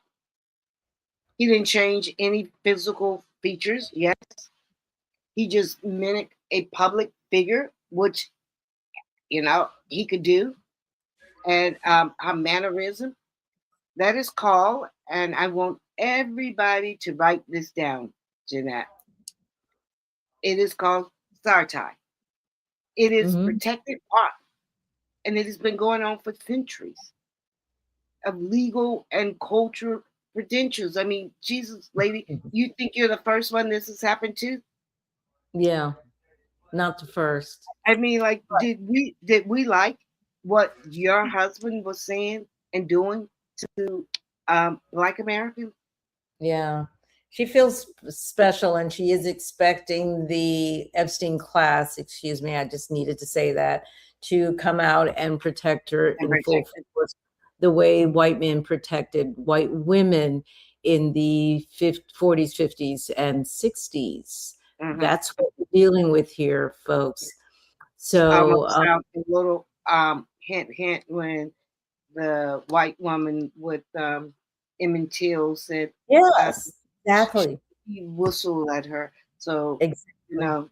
he didn't change any physical features, yes. He just mimicked a public figure, which, he could do. And her mannerism, that is called, and I want everybody to write this down, Jeanette. It is called Sartai. It is protected art, and it has been going on for centuries of legal and cultural credentials. I mean, Jesus, lady, you think you're the first one this has happened to? Yeah, not the first. I mean, like, did we like what your husband was saying and doing to Black Americans? Yeah. She feels special, and she is expecting the Epstein class, excuse me, I just needed to say that, to come out and protect her in full force, the way white men protected white women in the 40s, 50s, and 60s. That's what we're dealing with here, folks. So a little hint when the white woman with Emmett Till said, yes, exactly. He whistled at her. So, exactly.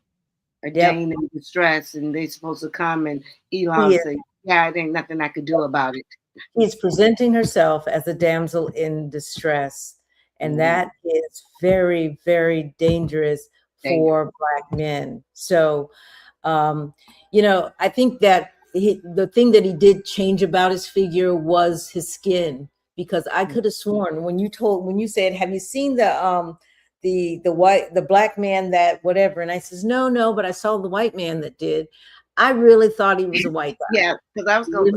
A Dane in distress, and they're supposed to come, and Elon say, yeah, it ain't nothing I could do about it. He's presenting herself as a damsel in distress. And that is very, very dangerous for Black men. So, I think that the thing that he did change about his figure was his skin, because I could have sworn when you said, have you seen the Black man that whatever? And I says, no, but I saw the white man that did. I really thought he was a white guy. Yeah, because I was going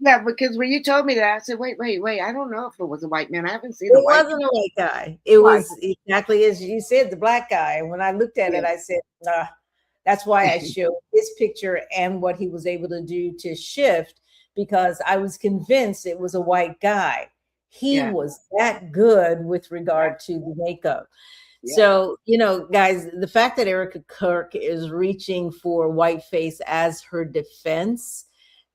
yeah, because when you told me that, I said, wait, I don't know if it was a white man. I haven't seen it. It wasn't a white guy. It was exactly as you said, the Black guy. And when I looked at it, I said, nah. That's why I showed his picture and what he was able to do to shift, because I was convinced it was a white gute. He was that good with regard to the makeup. So, guys, the fact that Erika Kirk is reaching for Whiteface as her defense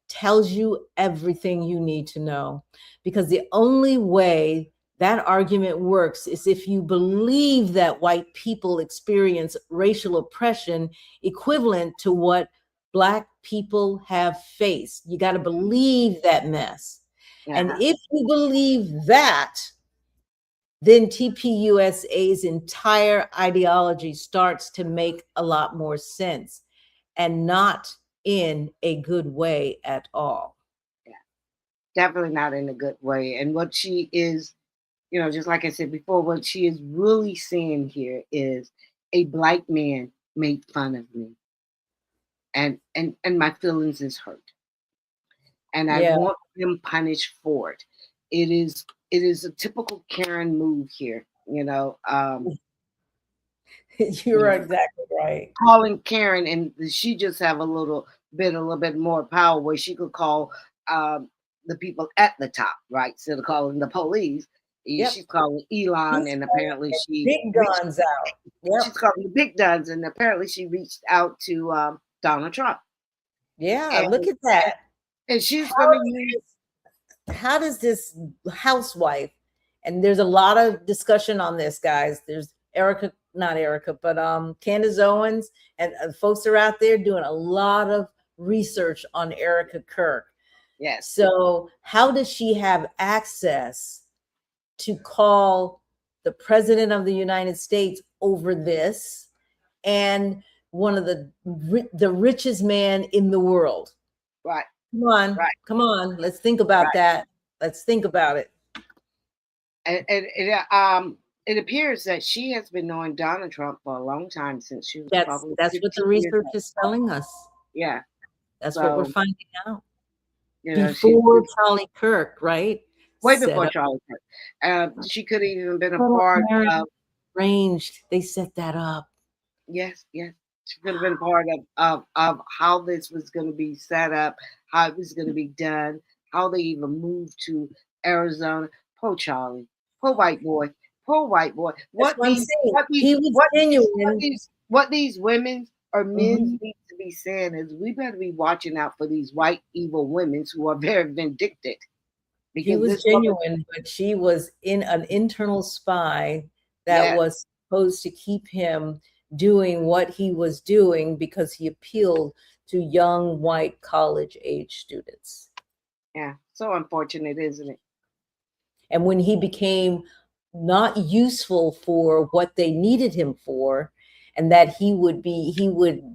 tells you everything you need to know, because the only way that argument works is if you believe that white people experience racial oppression equivalent to what Black people have faced. You got to believe that mess. And if you believe that, then TPUSA's entire ideology starts to make a lot more sense, and not in a good way at all. Yeah, definitely not in a good way. And what she is, just like I said before, what she is really saying here is a Black man made fun of me, and my feelings is hurt, and I want him punished for it. It is a typical Karen move here, You're exactly right. Calling Karen, and she just have a little bit more power where she could call the people at the top, right? Instead of calling the police. She's calling Elon, and apparently she big guns out. She's calling the big guns, and apparently she reached out to Donald Trump. Yeah, look at that. And she's going to use. How does this housewife, and there's a lot of discussion on this, guys. There's not Erika, but Candace Owens and folks are out there doing a lot of research on Erika Kirk. Yes. So how does she have access to call the president of the United States over this, and one of the richest man in the world? Right. Come on. Let's think about that. Let's think about it. And it appears that she has been knowing Donald Trump for a long time, since she was probably. That's what the research is telling us. Yeah. That's what we're finding out. Before Charlie Kirk, right? Way before Charlie Kirk. She could have even been a part of. Arranged. They set that up. Yes. She could have been part of how this was going to be set up, how it was going to be done, how they even moved to Arizona. Poor Charlie. Poor white boy. What these women or men need to be saying is, we better be watching out for these white evil women who are very vindictive. He was genuine, but she was in an internal spy that was supposed to keep him doing what he was doing because he appealed to young white college age students. Yeah, so unfortunate, isn't it? And when he became not useful for what they needed him for, and that he would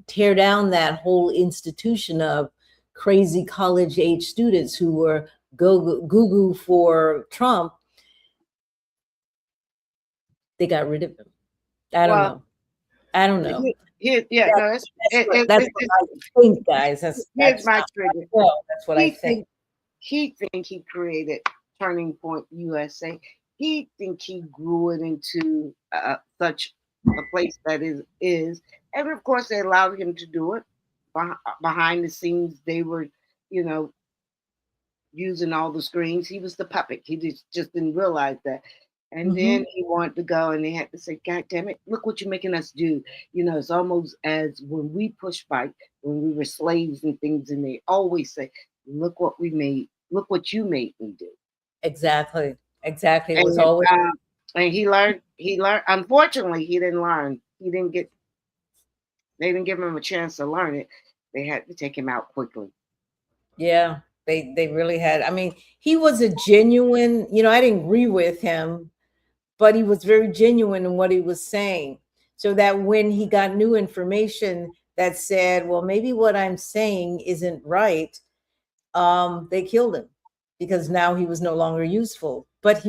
tear down that whole institution of crazy college age students who were goo for Trump, they got rid of him. I don't know. That's what I think, guys. Here's my trigger. That's what I think. He created Turning Point USA. He think he grew it into such a place that is, and of course they allowed him to do it. Behind the scenes, they were, using all the screens. He was the puppet. He just didn't realize that. And then he wanted to go, and they had to say, "God damn it! Look what you're making us do." It's almost as when we push back, when we were slaves and things, and they always say, "Look what we made. Look what you made me do." Exactly. It was always. And he learned. Unfortunately, he didn't learn. They didn't give him a chance to learn it. They had to take him out quickly. Yeah, they really had. I mean, he was a genuine. I didn't agree with him, but he was very genuine in what he was saying. So that when he got new information that said, well, maybe what I'm saying isn't right, they killed him because now he was no longer useful. But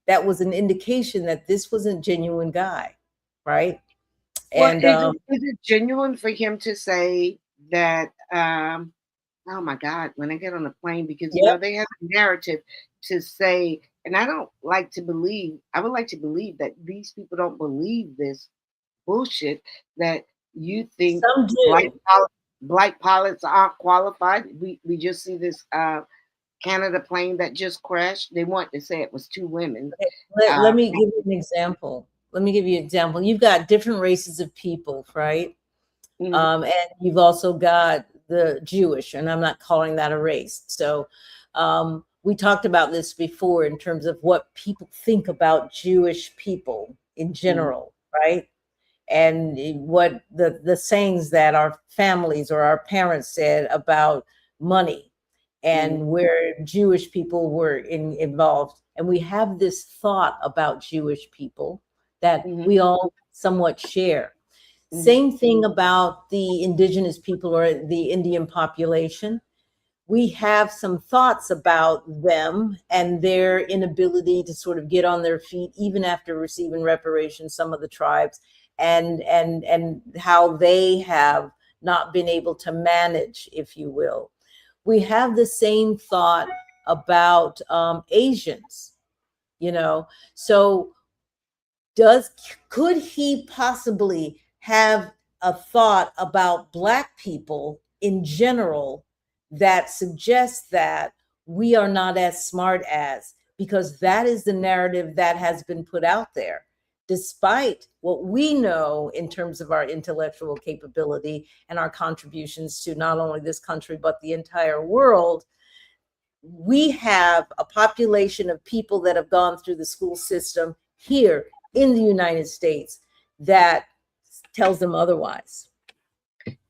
that was an indication that this was a genuine guy, right? And is it genuine for him to say that, oh my God, when I get on a plane, because they have a narrative to say, and I would like to believe that these people don't believe this bullshit that you think black pilots aren't qualified. We just see this Canada plane that just crashed. They want to say it was two women. Let me give you an example. You've got different races of people, right? And you've also got the Jewish, and I'm not calling that a race. So we talked about this before in terms of what people think about Jewish people in general, right? And what the sayings that our families or our parents said about money and where Jewish people were involved. And we have this thought about Jewish people that we all somewhat share. Same thing about the indigenous people or the Indian population. We have some thoughts about them and their inability to sort of get on their feet, even after receiving reparations, some of the tribes, and how they have not been able to manage, if you will. We have the same thought about Asians, so could he possibly have a thought about Black people in general that suggests that we are not as smart as, because that is the narrative that has been put out there, despite what we know in terms of our intellectual capability and our contributions to not only this country, but the entire world. We have a population of people that have gone through the school system here in the United States that tells them otherwise.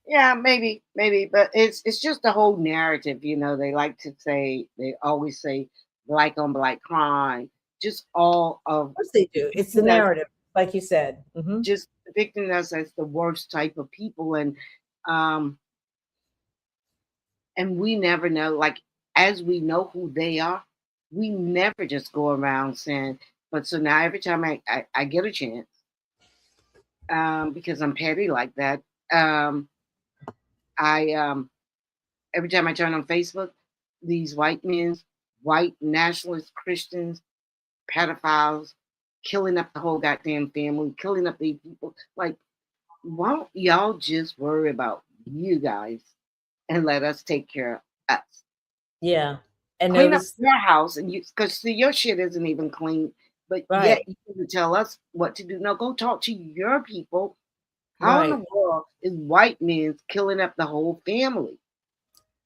Yeah, maybe, but it's just the whole narrative. They like to say, they always say black on black crime, just all of. Of course they do. It's the narrative, like you said. Just depicting us as the worst type of people, and we never know. Like, as we know who they are, we never just go around saying. But so now every time I get a chance, because I'm petty like that, every time I turn on Facebook, these white nationalist Christians, pedophiles, killing up the whole goddamn family, killing up the people. Like, why don't y'all just worry about you guys and let us take care of us? Yeah. And clean up your house, and because your shit isn't even clean, but yet you can tell us what to do. No, go talk to your people. How in the world is white men killing up the whole family?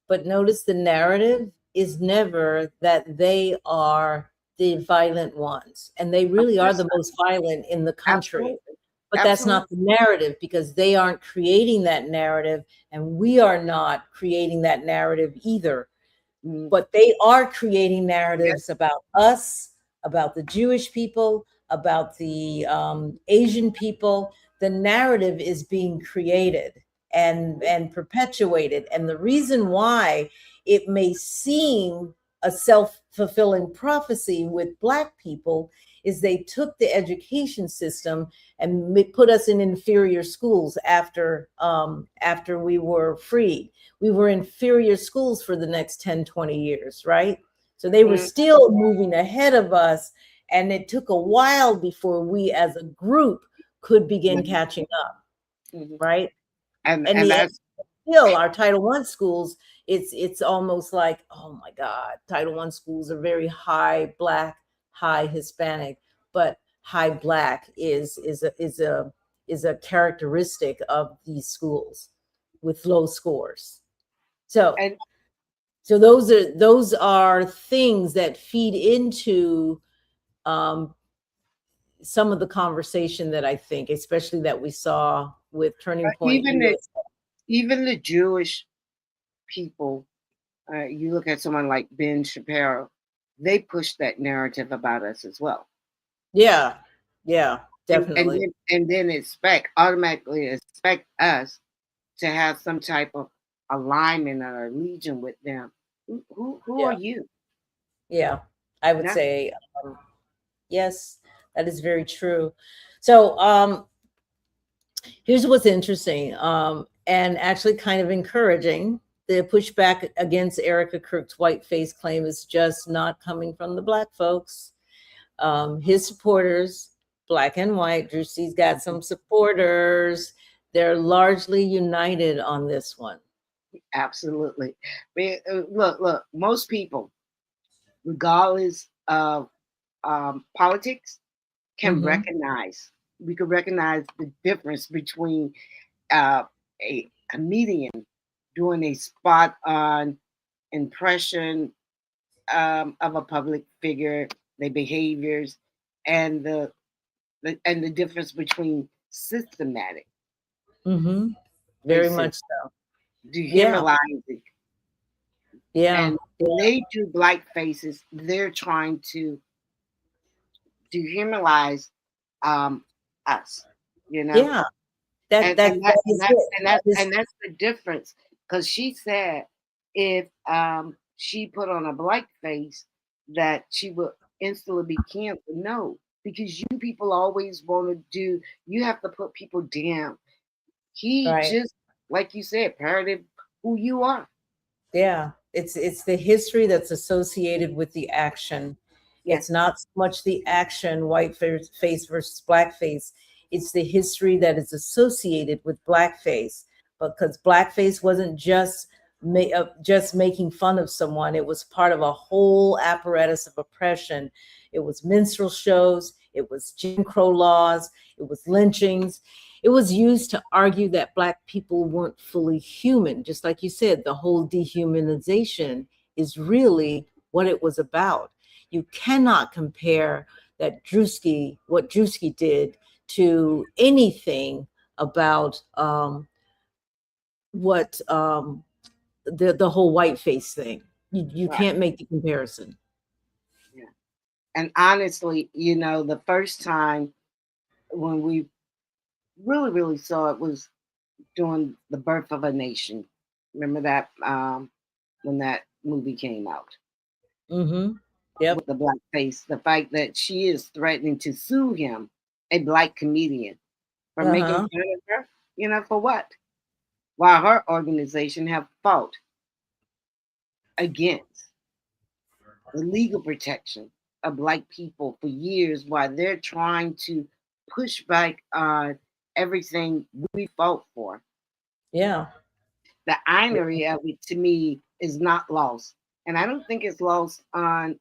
But notice the narrative is never that they are the violent ones, and they really are the most violent in the country. But that's not the narrative, because they aren't creating that narrative, and we are not creating that narrative either. But they are creating narratives about us, about the Jewish people, about the Asian people. The narrative is being created and perpetuated. And the reason why it may seem a self-fulfilling prophecy with Black people is they took the education system and put us in inferior schools after we were freed. We were inferior schools for the next 10, 20 years, right? So they were still moving ahead of us, and it took a while before we as a group could begin catching up, right? And that's still our Title I schools, it's almost like, oh my God, Title I schools are very high Black, high Hispanic, but high Black is a characteristic of these schools with low scores. So those are things that feed into some of the conversation that I think, especially that we saw with Turning Point. Even the Jewish people, you look at someone like Ben Shapiro, they push that narrative about us as well. Yeah, definitely. And then automatically expect us to have some type of alignment or allegiance with them. Who are you? Yeah, I would say yes, that is very true. So here's what's interesting and actually kind of encouraging. The pushback against Erika Kirk's whiteface claim is just not coming from the Black folks. His supporters, Black and white, Druski's got some supporters. They're largely united on this one. Absolutely. Look, most people, regardless of politics, can recognize the difference between a comedian doing a spot on impression of a public figure, their behaviors, and the difference between systematic. Very much so. Dehumanizing. Yeah. And when they do Black faces, they're trying to dehumanize us, you know? Yeah. And that's the difference. Because she said if she put on a Black face that she would instantly be canceled. No, because you people always want to do, you have to put people down. He just, like you said, parodied who you are. Yeah, it's the history that's associated with the action. It's not so much the action, whiteface versus blackface. It's the history that is associated with blackface, because blackface wasn't just making fun of someone. It was part of a whole apparatus of oppression. It was minstrel shows. It was Jim Crow laws. It was lynchings. It was used to argue that Black people weren't fully human. Just like you said, the whole dehumanization is really what it was about. You cannot compare what Druski did to anything about what the whole whiteface thing. You can't make the comparison. Yeah. And honestly, the first time when we really saw it was during The Birth of a Nation. Remember that when that movie came out? Yep. With the blackface, the fact that she is threatening to sue him, a Black comedian, for making fun of her, for what? While her organization have fought against the legal protection of Black people for years, while they're trying to push back on everything we fought for. Yeah. The irony of it, to me, is not lost. And I don't think it's lost on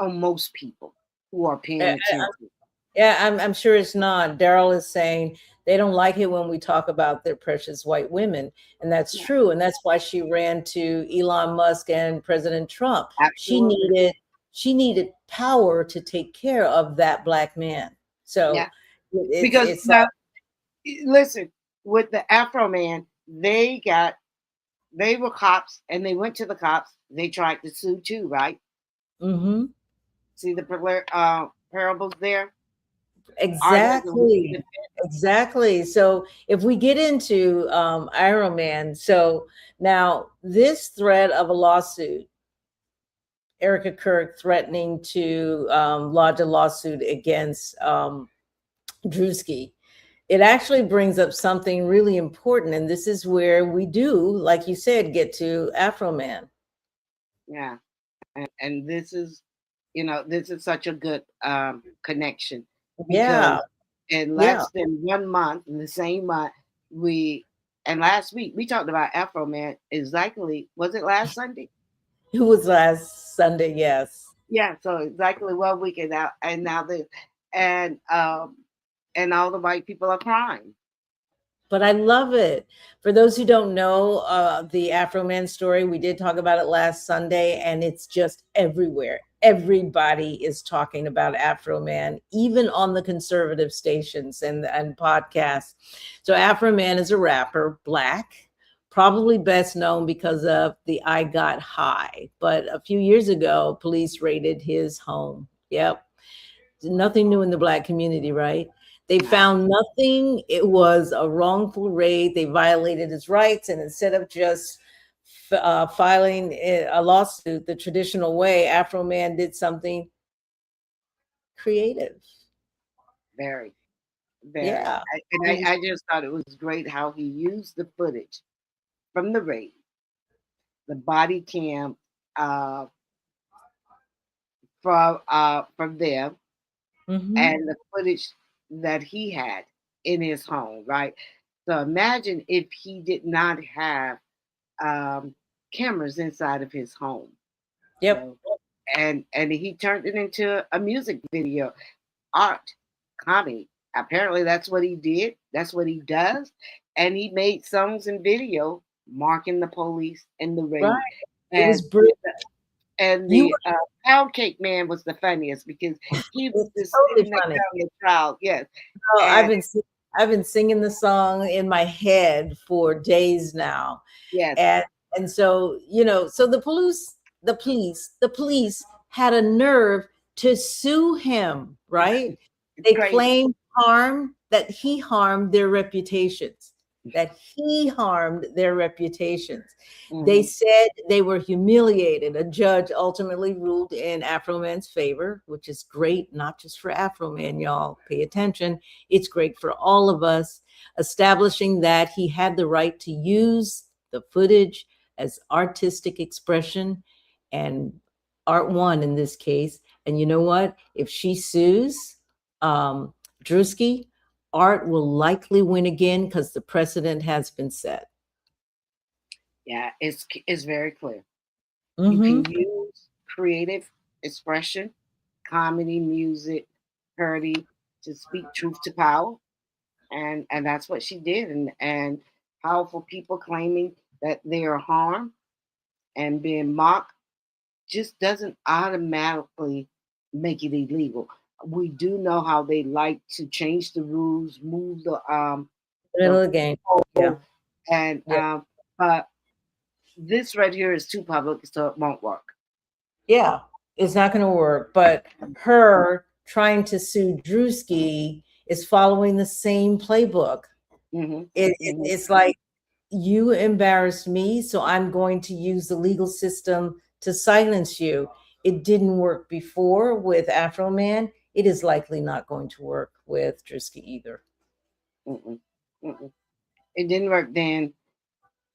most people who are paying attention. Yeah, I'm sure it's not. Daryl is saying they don't like it when we talk about their precious white women. And that's true. And that's why she ran to Elon Musk and President Trump. Absolutely. She needed power to take care of that Black man. So because it's now, listen, with the Afroman, they were cops and they went to the cops. They tried to sue too, right? mm-hmm. See the parables there? Exactly. Exactly. So if we get into Iron Man, so now this threat of a lawsuit, Erika Kirk threatening to lodge a lawsuit against Druski, it actually brings up something really important. And this is where we do, like you said, get to Afroman. Yeah. And this is, this is such a good connection because in less than 1 month, in the same month, last week we talked about Afroman exactly, was it last Sunday? It was last Sunday, yes. Yeah, so exactly 1 week and now this, and all the white people are crying. But I love it. For those who don't know the Afroman story, we did talk about it last Sunday, and it's just everywhere. Everybody is talking about Afroman, even on the conservative stations and podcasts. So Afroman is a rapper, Black, probably best known because of the I Got High. But a few years ago, police raided his home. Yep. Nothing new in the Black community, right? They found nothing. It was a wrongful raid. They violated his rights. And instead of just filing a lawsuit the traditional way, Afroman did something creative. Very. Yeah. I just thought it was great how he used the footage from the raid, the body cam from them, Mm-hmm. and the footage that he had in his home, right? So imagine if he did not have cameras inside of his home. Yep. And he turned it into a music video, art, comedy. Apparently that's what he did. That's what he does. And he made songs and video marking the police and the raid. Right. And, it was brilliant. And the pound cake man was the funniest because he was just totally sitting funny. next to the crowd. Yes. Oh, I've been singing the song in my head for days now. Yes. And so, so the police had a nerve to sue him, right? They claimed that he harmed their reputations. Mm-hmm. They said they were humiliated. A judge ultimately ruled in Afroman's favor, which is great, not just for Afroman, y'all. Pay attention. It's great for all of us, establishing that he had the right to use the footage as artistic expression and art won in this case. And you know what? If she sues Druski, art will likely win again because the precedent has been set. Yeah, it's very clear. Mm-hmm. You can use creative expression, comedy, music, parody to speak truth to power. And that's what she did. And powerful people claiming that they are harmed and being mocked just doesn't automatically make it illegal. We do know how they like to change the rules, move the middle of the game. Yeah. And but this right here is too public, so it won't work. Yeah, it's not going to work. But her trying to sue Druski is following the same playbook. Mm-hmm. It's like, you embarrassed me, so I'm going to use the legal system to silence you. It didn't work before with Afroman. It is likely not going to work with Druski either. Mm-mm. Mm-mm. It didn't work then,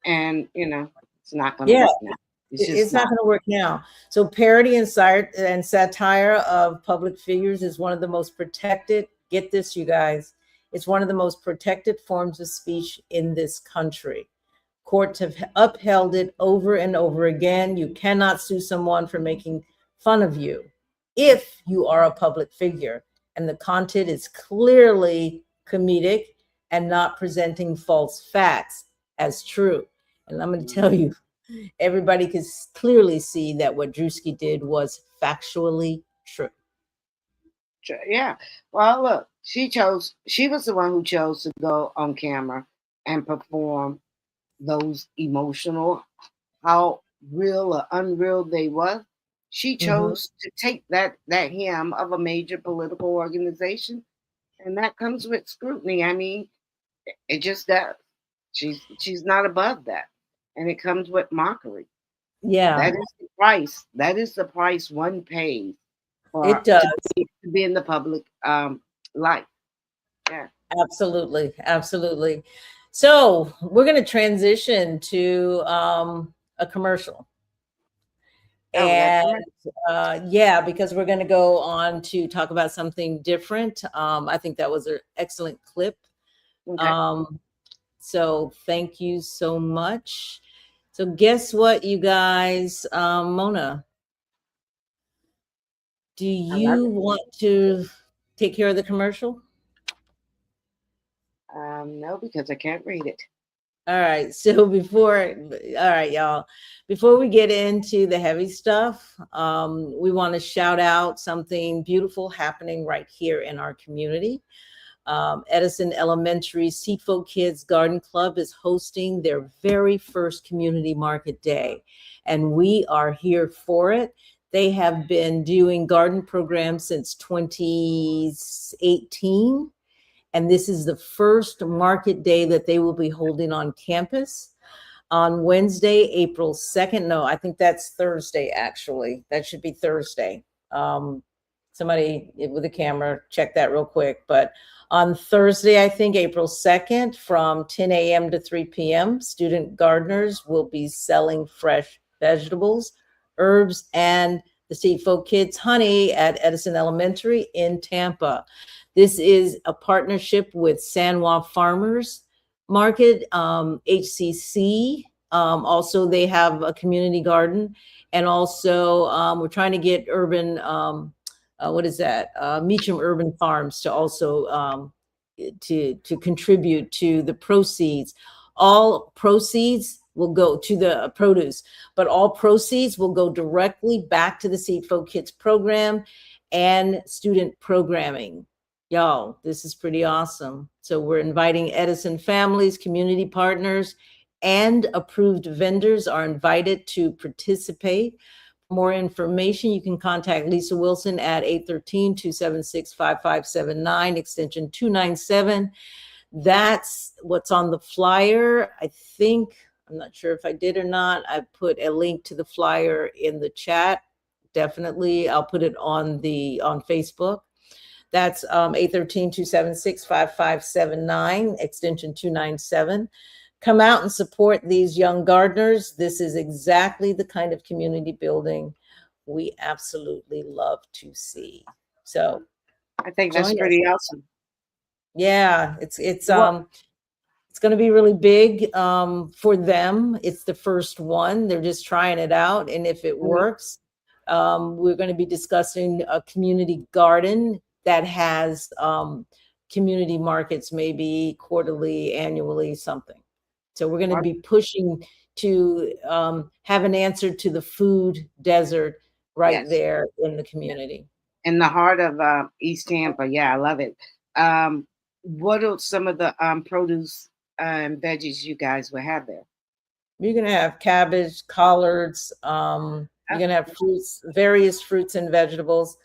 and it's not going to work now. It's not going to work now. So parody and satire of public figures is one of the most protected. Get this, you guys. It's one of the most protected forms of speech in this country. Courts have upheld it over and over again. You cannot sue someone for making fun of you if you are a public figure and the content is clearly comedic and not presenting false facts as true. And I'm going to tell you, everybody can clearly see that what Druski did was factually true. Yeah. Well, look, She was the one who chose to go on camera and perform those emotional, how real or unreal they were. She chose to take that hymn of a major political organization, and that comes with scrutiny. I mean, it just does. She's not above that, and it comes with mockery. Yeah, That is the price. That is the price one pays it for does. to be in the public life. Yeah. Absolutely. Absolutely. So we're going to transition to a commercial. Oh, And yeah, because we're going to go on to talk about something different. I think that was an excellent clip. okay. So thank you so much. So guess what, you guys? Mona, do you want to take care of the commercial? No, because I can't read it. All right. So all right, y'all, before we get into the heavy stuff, we want to shout out something beautiful happening right here in our community. Edison Elementary Seat Folk Kids Garden Club is hosting their very first community market day, and we are here for it. They have been doing garden programs since 2018. And this is the first market day that they will be holding on campus on Wednesday, April 2nd. No, I think that's Thursday, actually. That should be Thursday. Somebody with a camera, check that real quick. But on Thursday, I think April 2nd, from 10 a.m. to 3 p.m., student gardeners will be selling fresh vegetables, herbs, and the Seat Folk Kids honey at Edison Elementary in Tampa. This is a partnership with San Juan Farmers Market, HCC. Also, they have a community garden. And also, we're trying to get urban, Meacham Urban Farms to also to contribute to the proceeds. All proceeds will go to the produce, but all proceeds will go directly back to the Seat Folk Kids program and student programming. Y'all, this is pretty awesome. So we're inviting Edison families, community partners, and approved vendors are invited to participate. For more information, you can contact Lisa Wilson at 813-276-5579, extension 297. That's what's on the flyer. I think, I'm not sure if I did or not. I put a link to the flyer in the chat. Definitely, I'll put it on Facebook. That's 813-276-5579, extension 297. Come out and support these young gardeners. This is exactly the kind of community building we absolutely love to see. So I think that's pretty awesome. Yeah, it's going to be really big for them. It's the first one. They're just trying it out. And if it works, we're going to be discussing a community garden that has community markets, maybe quarterly, annually, something. So we're going to be pushing to have an answer to the food desert there in the community. In the heart of East Tampa. Yeah, I love it. What are some of the produce and veggies you guys will have there? You're going to have cabbage, collards. You're going to have fruits, various fruits and vegetables.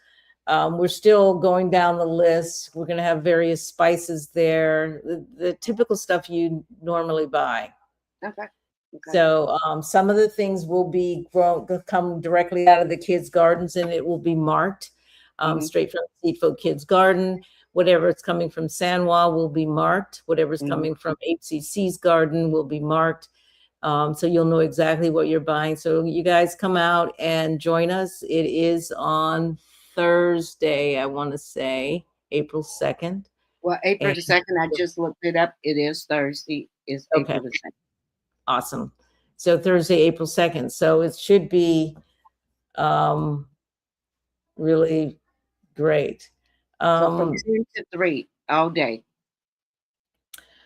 We're still going down the list. We're going to have various spices there, the typical stuff you normally buy. Okay. So some of the things will be come directly out of the kids' gardens, and it will be marked straight from Seat Folk Kids Garden. Whatever it's coming from San Juan will be marked. Whatever's coming from HCC's garden will be marked. So you'll know exactly what you're buying. So you guys come out and join us. It is on Thursday, I want to say, April 2nd. Well, April the 2nd, I just looked it up. It is Thursday. It's April the 2nd. Awesome. So Thursday, April 2nd. So it should be really great. So from 10 to 3 all day.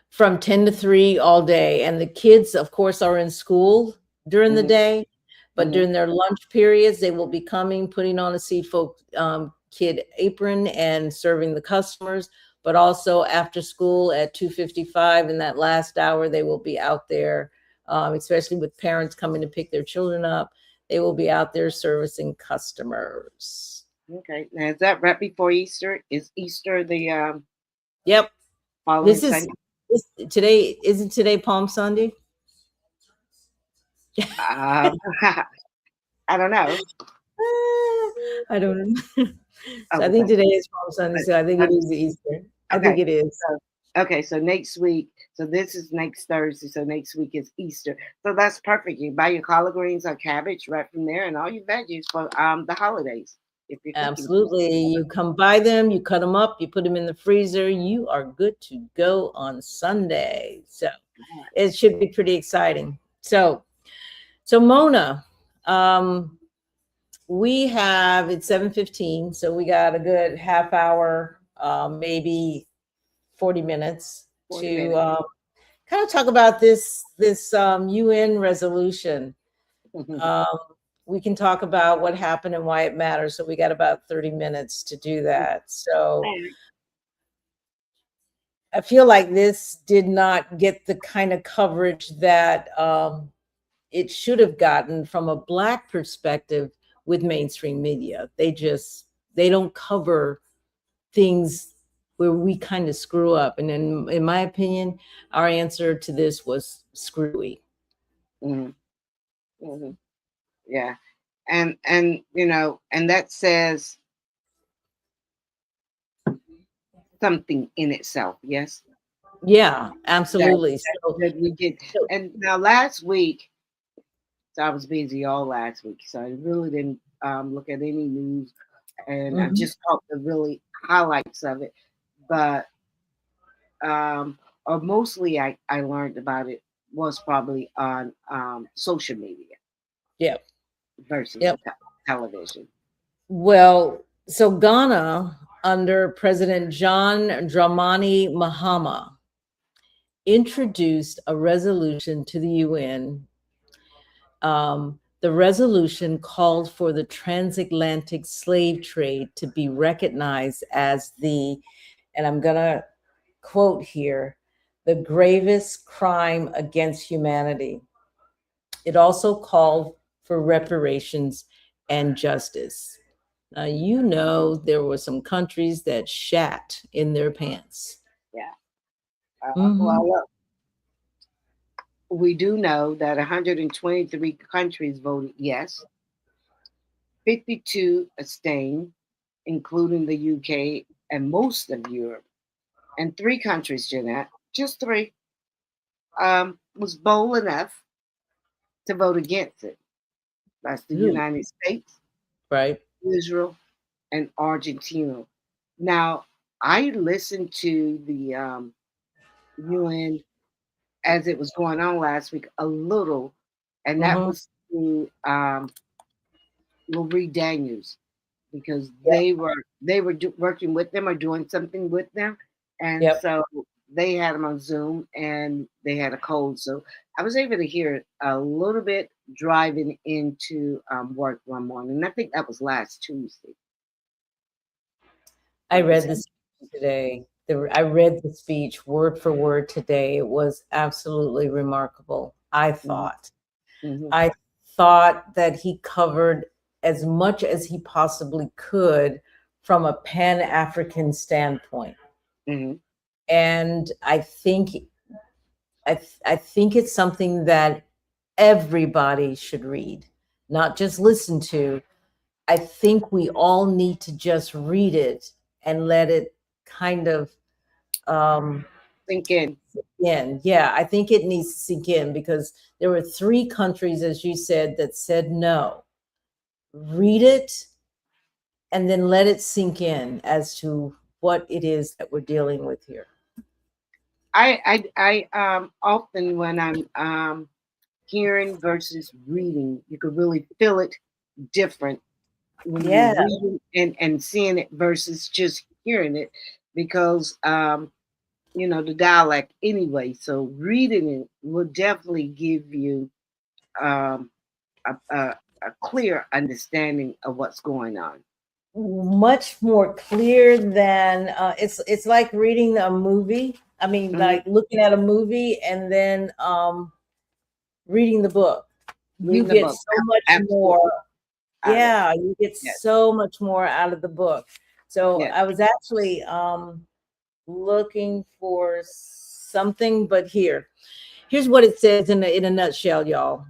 From 10 to 3 all day. And the kids, of course, are in school during the day, but during their lunch periods, they will be coming, putting on a Seat Folk Kid apron and serving the customers. but also after school at 2:55. In that last hour, they will be out there, especially with parents coming to pick their children up. They will be out there servicing customers. Okay. Now, is that right before Easter? Is Easter the Yep. following This is Sunday? today. Isn't today Palm Sunday? Um, I don't know. I don't know. So I Okay. think today is Palm Sunday, so I think it is Easter. I think Okay. it is. Okay, so next week, so this is next Thursday, so next week is Easter. So that's perfect. You buy your collard greens or cabbage right from there and all your veggies for the holidays. If you're cooking. Absolutely. You come buy them, you cut them up, you put them in the freezer, you are good to go on Sunday. So it should be pretty exciting. So Mona, we have it's 7:15, so we got a good half hour, maybe 40 minutes 40 to minutes. kind of talk about this UN resolution. We can talk about what happened and why it matters. So we got about 30 minutes to do that. So I feel like this did not get the kind of coverage that it should have gotten from a Black perspective with mainstream media. They don't cover things where we kind of screw up. And in my opinion, our answer to this was screwy. Mm-hmm. Mm-hmm. Yeah. And and that says something in itself. Yes. Yeah, absolutely. That we did. And now last week, so I was busy all last week, so I really didn't look at any news, and I just caught the really highlights of it. But or mostly I learned about it was probably on social media. Yep. Versus television. Well, so Ghana under President John Dramani Mahama introduced a resolution to the UN. The resolution called for the transatlantic slave trade to be recognized as and I'm going to quote here, the gravest crime against humanity. It also called for reparations and justice. Now, there were some countries that shat in their pants. Yeah. Well, we do know that 123 countries voted yes, 52 abstained, including the UK and most of Europe, and 3 countries, Jeanette, just 3, was bold enough to vote against it. That's the United States, right, Israel, and Argentina. Now, I listened to the UN as it was going on last week a little, and that was through Marie Daniels, because they were working with them or doing something with them, and so they had them on Zoom and they had a code. So I was able to hear it a little bit driving into work one morning. And I think that was last Tuesday. I read the speech today. I read the speech word for word today. It was absolutely remarkable. I thought that he covered as much as he possibly could from a Pan-African standpoint. And I think it's something that everybody should read, not just listen to. I think we all need to just read it and let it kind of sink in. Yeah, I think it needs to sink in, because there were 3 countries, as you said, that said no. Read it and then let it sink in as to what it is that we're dealing with here. I often, when I'm hearing versus reading, you could really feel it different when you're reading and seeing it versus just hearing it, because the dialect anyway. So reading it will definitely give you a clear understanding of what's going on. much more clear than it's like reading a movie. I mean, like looking at a movie and then reading the book. You get so much more. Yeah, you get so much more out of the book. So I was actually looking for something, but here's what it says in a nutshell, y'all.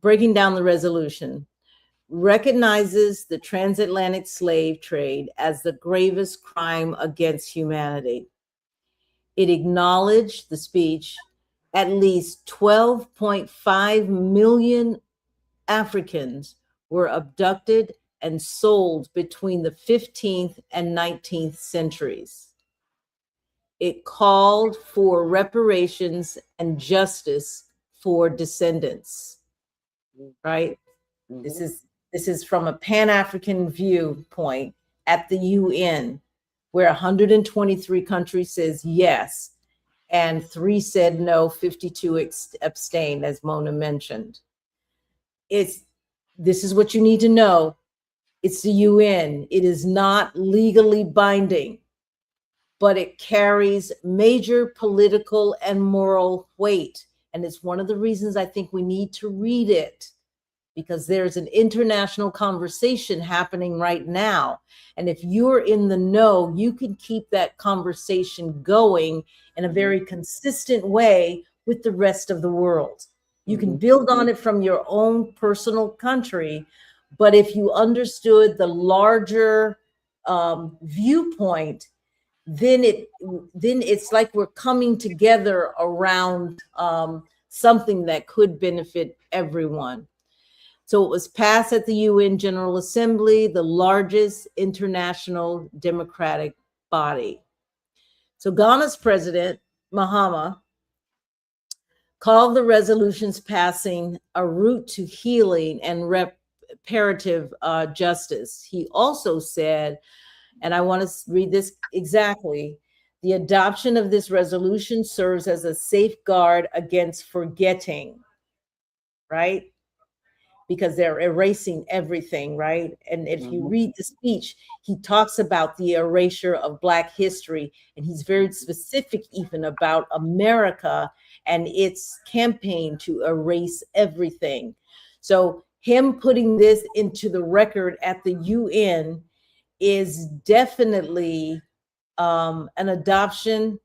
Breaking down the resolution. Recognizes the transatlantic slave trade as the gravest crime against humanity. It acknowledged the speech at least 12.5 million Africans were abducted and sold between the 15th and 19th centuries. It called for reparations and justice for descendants, right? This is from a Pan-African viewpoint at the UN, where 123 countries says yes, and 3 said no, 52 abstained, as Mona mentioned. This is what you need to know. It's the UN. It is not legally binding, but it carries major political and moral weight. And it's one of the reasons I think we need to read it, because there's an international conversation happening right now. And if you're in the know, you can keep that conversation going in a very consistent way with the rest of the world. You can build on it from your own personal country, but if you understood the larger viewpoint, then it's like we're coming together around something that could benefit everyone. So it was passed at the UN General Assembly, the largest international democratic body. So Ghana's president, Mahama, called the resolution's passing a route to healing and reparative justice. He also said, and I want to read this exactly, the adoption of this resolution serves as a safeguard against forgetting, right? Because they're erasing everything, right? And if you read the speech, he talks about the erasure of Black history, and he's very specific even about America and its campaign to erase everything. So him putting this into the record at the UN is definitely an adoption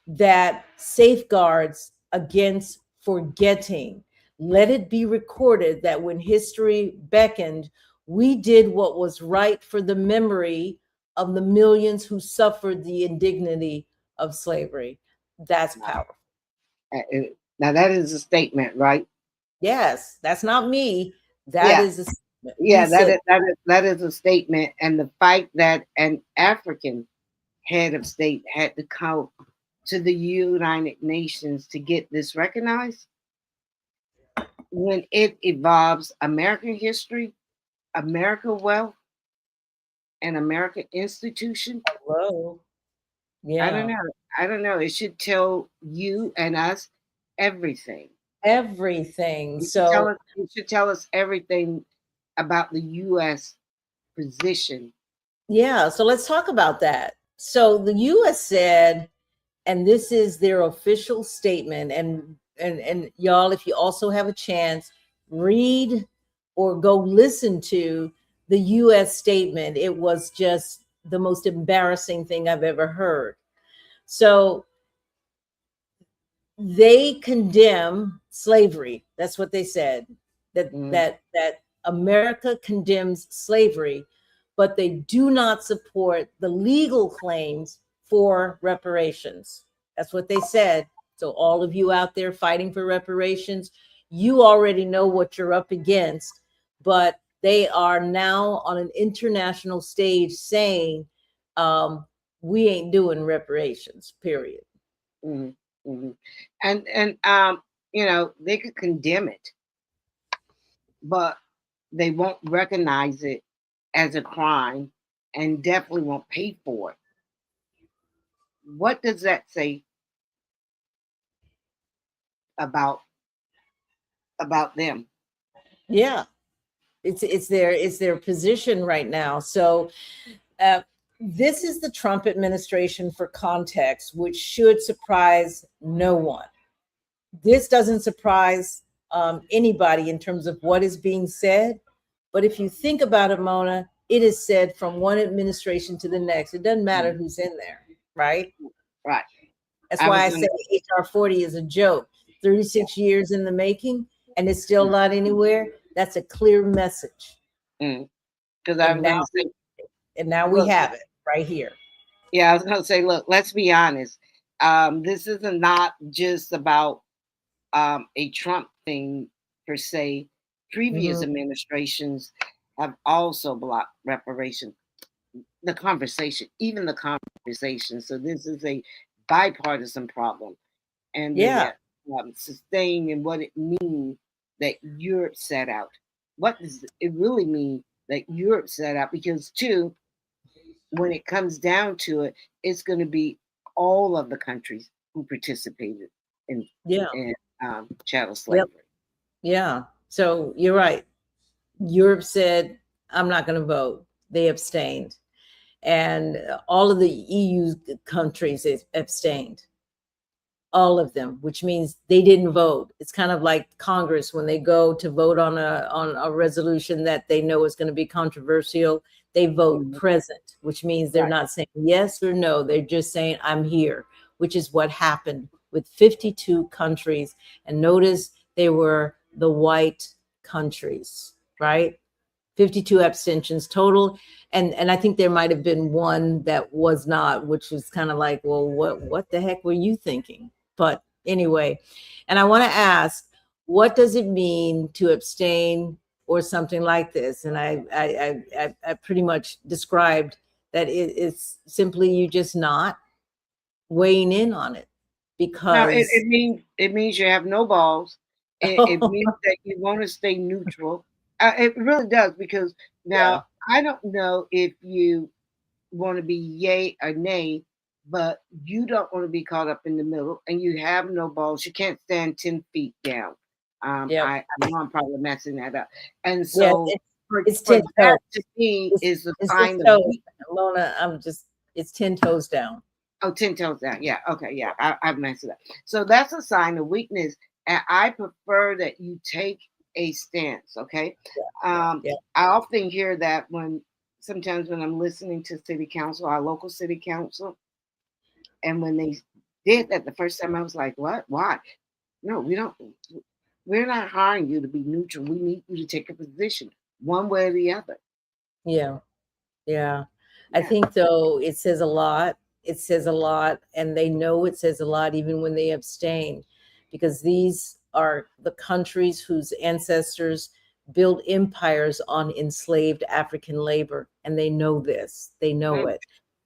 that safeguards against forgetting. Let it be recorded that when history beckoned, we did what was right for the memory of the millions who suffered the indignity of slavery. That's powerful. Now that is a statement, right? Yes, that's not me. That is a statement. Yeah, that is a statement. And the fact that an African head of state had to come to the United Nations to get this recognized, when it involves American history, American wealth, and American institution. Hello. Yeah. I don't know. It should tell you and us everything. Everything. It should tell us everything about the U.S. position. Yeah. So let's talk about that. So the U.S. said, and this is their official statement, and y'all, if you also have a chance, read or go listen to the U.S. statement. It was just the most embarrassing thing I've ever heard. So they condemn slavery. That's what they said, that America condemns slavery, but they do not support the legal claims for reparations. That's what they said. So all of you out there fighting for reparations, you already know what you're up against, but they are now on an international stage saying, we ain't doing reparations, period. And you know, they could condemn it, but they won't recognize it as a crime and definitely won't pay for it. What does that say about them? Yeah. It's their position right now. So this is the Trump administration for context, which should surprise no one. This doesn't surprise anybody in terms of what is being said. But if you think about it, Mona, it is said from one administration to the next. It doesn't matter who's in there, right? Right. That's why I say HR 40 is a joke. 36 years in the making, and it's still not anywhere. That's a clear message. Because I'm going to say, and now we have it right here. Yeah, I was going to say, look, let's be honest. This is not just about a Trump thing per se. Previous administrations have also blocked reparations, the conversation, even the conversation. So this is a bipartisan problem, and sustain and what it means that Europe set out. What does it really mean that Europe set out? Because too, when it comes down to it, it's going to be all of the countries who participated in chattel slavery. Yeah. So you're right. Europe said, I'm not going to vote. They abstained. And all of the EU countries abstained. All of them, which means they didn't vote. It's kind of like Congress when they go to vote on a resolution that they know is going to be controversial. They vote present, which means they're not saying yes or no. They're just saying, I'm here, which is what happened with 52 countries. And notice they were the white countries, right? 52 abstentions total. And I think there might have been one that was not, which was kind of like, well, what the heck were you thinking? But anyway, and I want to ask, what does it mean to abstain or something like this? And I pretty much described that it's simply you just not weighing in on it, because it means you have no balls. It means that you want to stay neutral. It really does, because now I don't know if you want to be yay or nay, but you don't want to be caught up in the middle, and you have no balls. You can't stand 10 feet down. I know I'm probably messing that up. And so it's 10 toes. To me is the it's sign of Mona, it's 10 toes down. Oh, 10 toes down. Yeah. Okay. Yeah. I've messed it up. So that's a sign of weakness. And I prefer that you take a stance. Okay. I often hear that sometimes when I'm listening to city council, our local city council, and when they did that the first time, I was like, what? Why? No, we're not hiring you to be neutral. We need you to take a position one way or the other. Yeah. I think though it says a lot. It says a lot, and they know it says a lot even when they abstain, because these are the countries whose ancestors built empires on enslaved African labor, and they know this. They know it.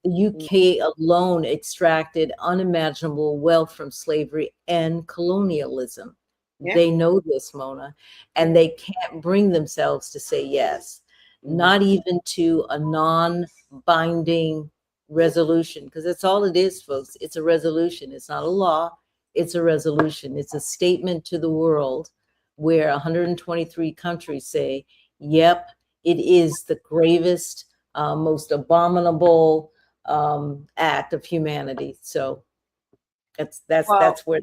The UK alone extracted unimaginable wealth from slavery and colonialism. They know this, Mona, and they can't bring themselves to say yes, not even to a non-binding resolution, because that's all it is, folks. It's a resolution. It's not a law. It's a resolution. It's a statement to the world where 123 countries say, yep, it is the gravest, most abominable act of humanity. So that's where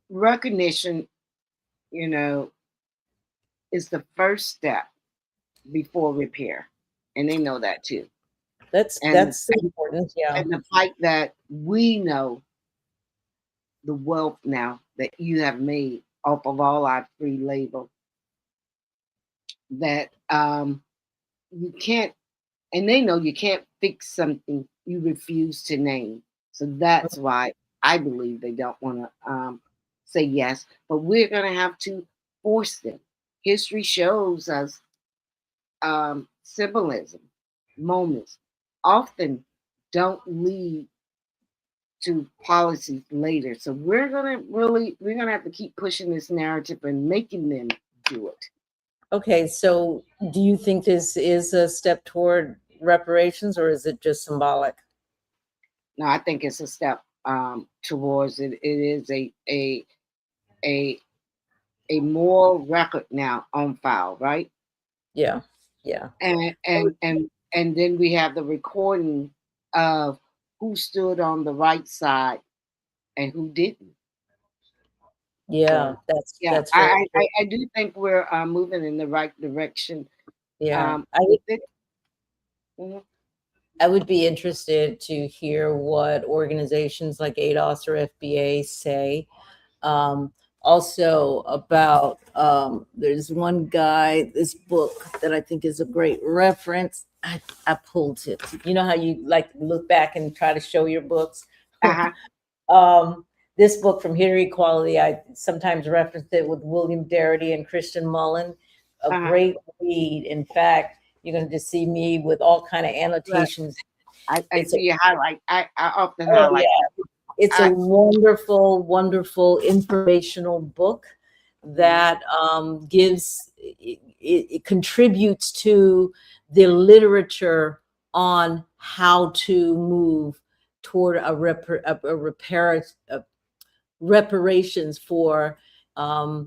recognition, is the first step before repair, and they know that too. That's important. Yeah. And the fact that we know the wealth now that you have made off of all our free labor, that you can't, and they know you can't fix something you refuse to name. So that's why I believe they don't want to say yes, but we're going to have to force them. History shows us symbolism, moments often don't lead to policies later. So we're gonna have to keep pushing this narrative and making them do it. Okay, so do you think this is a step toward reparations, or is it just symbolic? No, I think it's a step towards it. It is a moral record now on file, right? Yeah. Yeah. And then we have the recording of who stood on the right side and who didn't. Yeah. So, That's yeah, that's very true. I do think we're moving in the right direction. Yeah. With it. Mhm. I would be interested to hear what organizations like ADOS or FBA say. Um, Also about there's one guy, this book that I think is a great reference. I pulled it. You know how you like look back and try to show your books? Uh-huh. This book from Here Equality, I sometimes reference it with William Darity and Christian Mullen. A Uh-huh. great read. In fact, you're going to just see me with all kind of Right. annotations. I It's see you highlight. I often oh highlight. yeah, it's a I, wonderful, wonderful informational book that gives it contributes to the literature on how to move toward a reparations for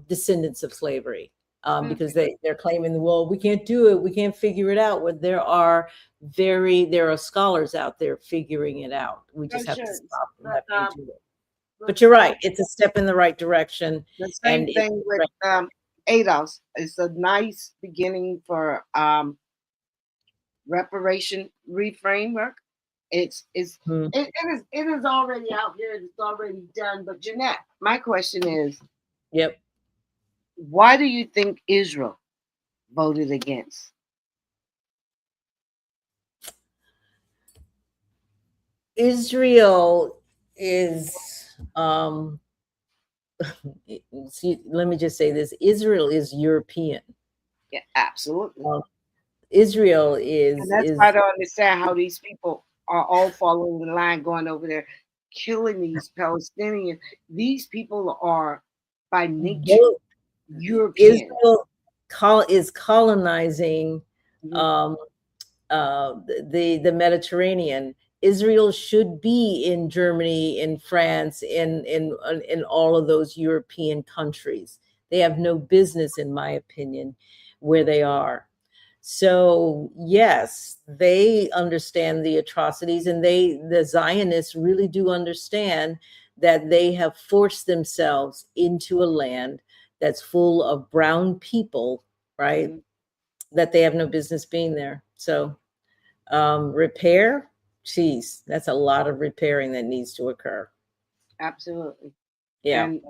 descendants of slavery, because they're claiming, well, we can't do it, we can't figure it out. When there are scholars out there figuring it out. We just have to stop and let them do it. But you're right, it's a step in the right direction. the same And thing with ADOS. It's a nice beginning for reparation reframework. It is already out there. It's already done. But Jeanette, my question is, Yep. why do you think Israel voted against? Israel is see, let me just say this. Israel is European. Yeah, absolutely. Israel is, and that's why I don't understand how these people are all following the line, going over there, killing these Palestinians. These people are by nature European. Israel is colonizing Mhm. The Mediterranean. Israel should be in Germany, in France, in all of those European countries. They have no business, in my opinion, where they are. So yes, they understand the atrocities, and the Zionists really do understand that they have forced themselves into a land that's full of brown people, right? Mhm. That they have no business being there. So repair, geez, that's a lot of repairing that needs to occur. Absolutely. Yeah. And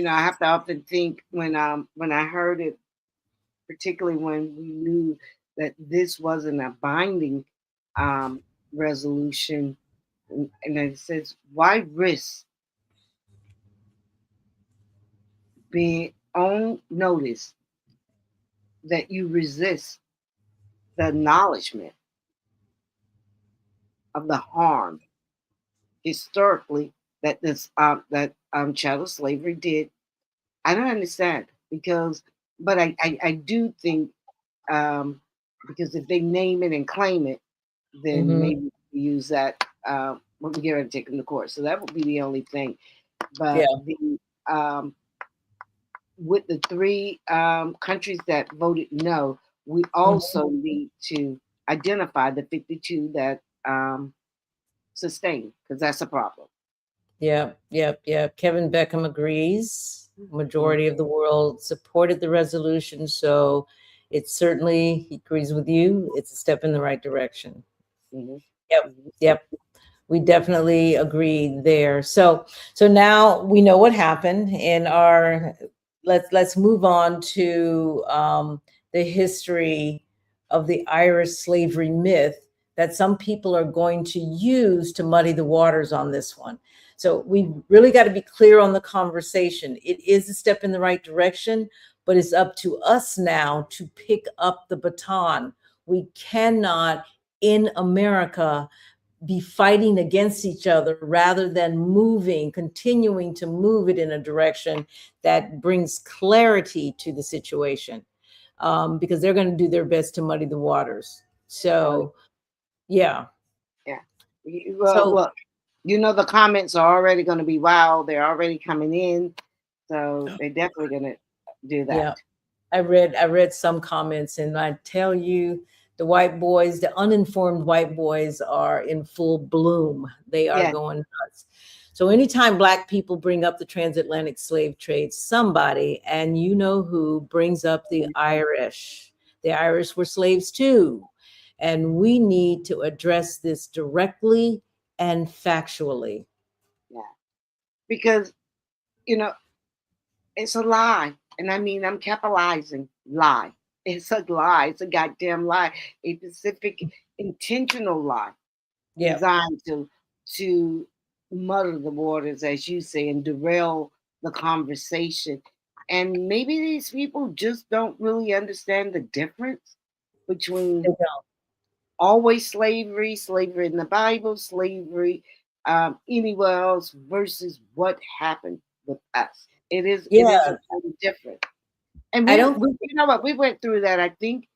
I have to often think when I heard it, particularly when we knew that this wasn't a binding resolution, and it says, why risk being on notice that you resist the acknowledgement of the harm historically that this chattel slavery did? I don't understand, but I do think, because if they name it and claim it, then maybe we use that when we get ready to take them to court. So that would be the only thing. But with the three countries that voted no, we also need to identify the 52 that sustained, because that's a problem. Yep. Kevin Beckham agrees. Majority of the world supported the resolution, so it certainly, he agrees with you. It's a step in the right direction. Yep. We definitely agree there. So now we know what happened, and let's move on to the history of the Irish slavery myth that some people are going to use to muddy the waters on this one. So we really got to be clear on the conversation. It is a step in the right direction, but it's up to us now to pick up the baton. We cannot, in America, be fighting against each other rather than continuing to move it in a direction that brings clarity to the situation, because they're going to do their best to muddy the waters. So, yeah. Well, look, the comments are already going to be wild. They're already coming in. So they're definitely going to do that. I read some comments, and I tell you, the white boys, the uninformed white boys are in full bloom. They are going nuts. So anytime Black people bring up the transatlantic slave trade, somebody, and you know who, brings up the Irish. The Irish were slaves too. And we need to address this directly and factually. Yeah. Because, you know, it's a lie. And I mean, I'm capitalizing lie. It's a lie. It's a goddamn lie. A specific intentional lie designed to muddle the waters, as you say, and derail the conversation. And maybe these people just don't really understand the difference between always slavery in the Bible, slavery anywhere else, versus what happened with us. It is totally different. And you know what? We went through that, I think,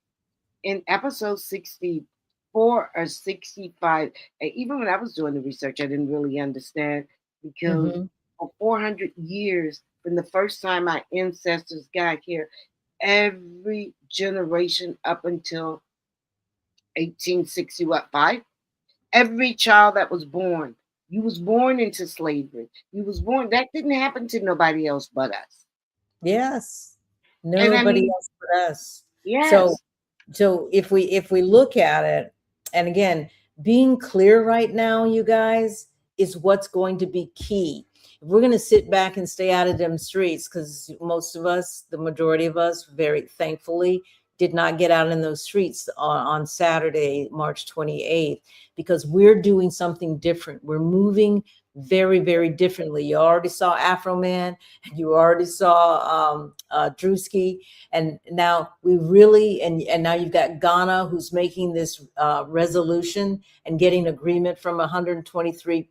in episode 64 or 65. And even when I was doing the research, I didn't really understand, because for 400 years, from the first time my ancestors got here, every generation up until 1865, every child that was born, you was born into slavery. You was born. That didn't happen to nobody else but us. Yes. Nobody else but us. Yes. So if we look at it, and again, being clear right now, you guys, is what's going to be key. If we're going to sit back and stay out of them streets, because most of us, the majority of us, very thankfully, did not get out in those streets on Saturday, March 28th, because we're doing something different. We're moving very, very differently. You already saw Afroman, and you already saw Druski, and now we really, and now you've got Ghana, who's making this resolution and getting agreement from 123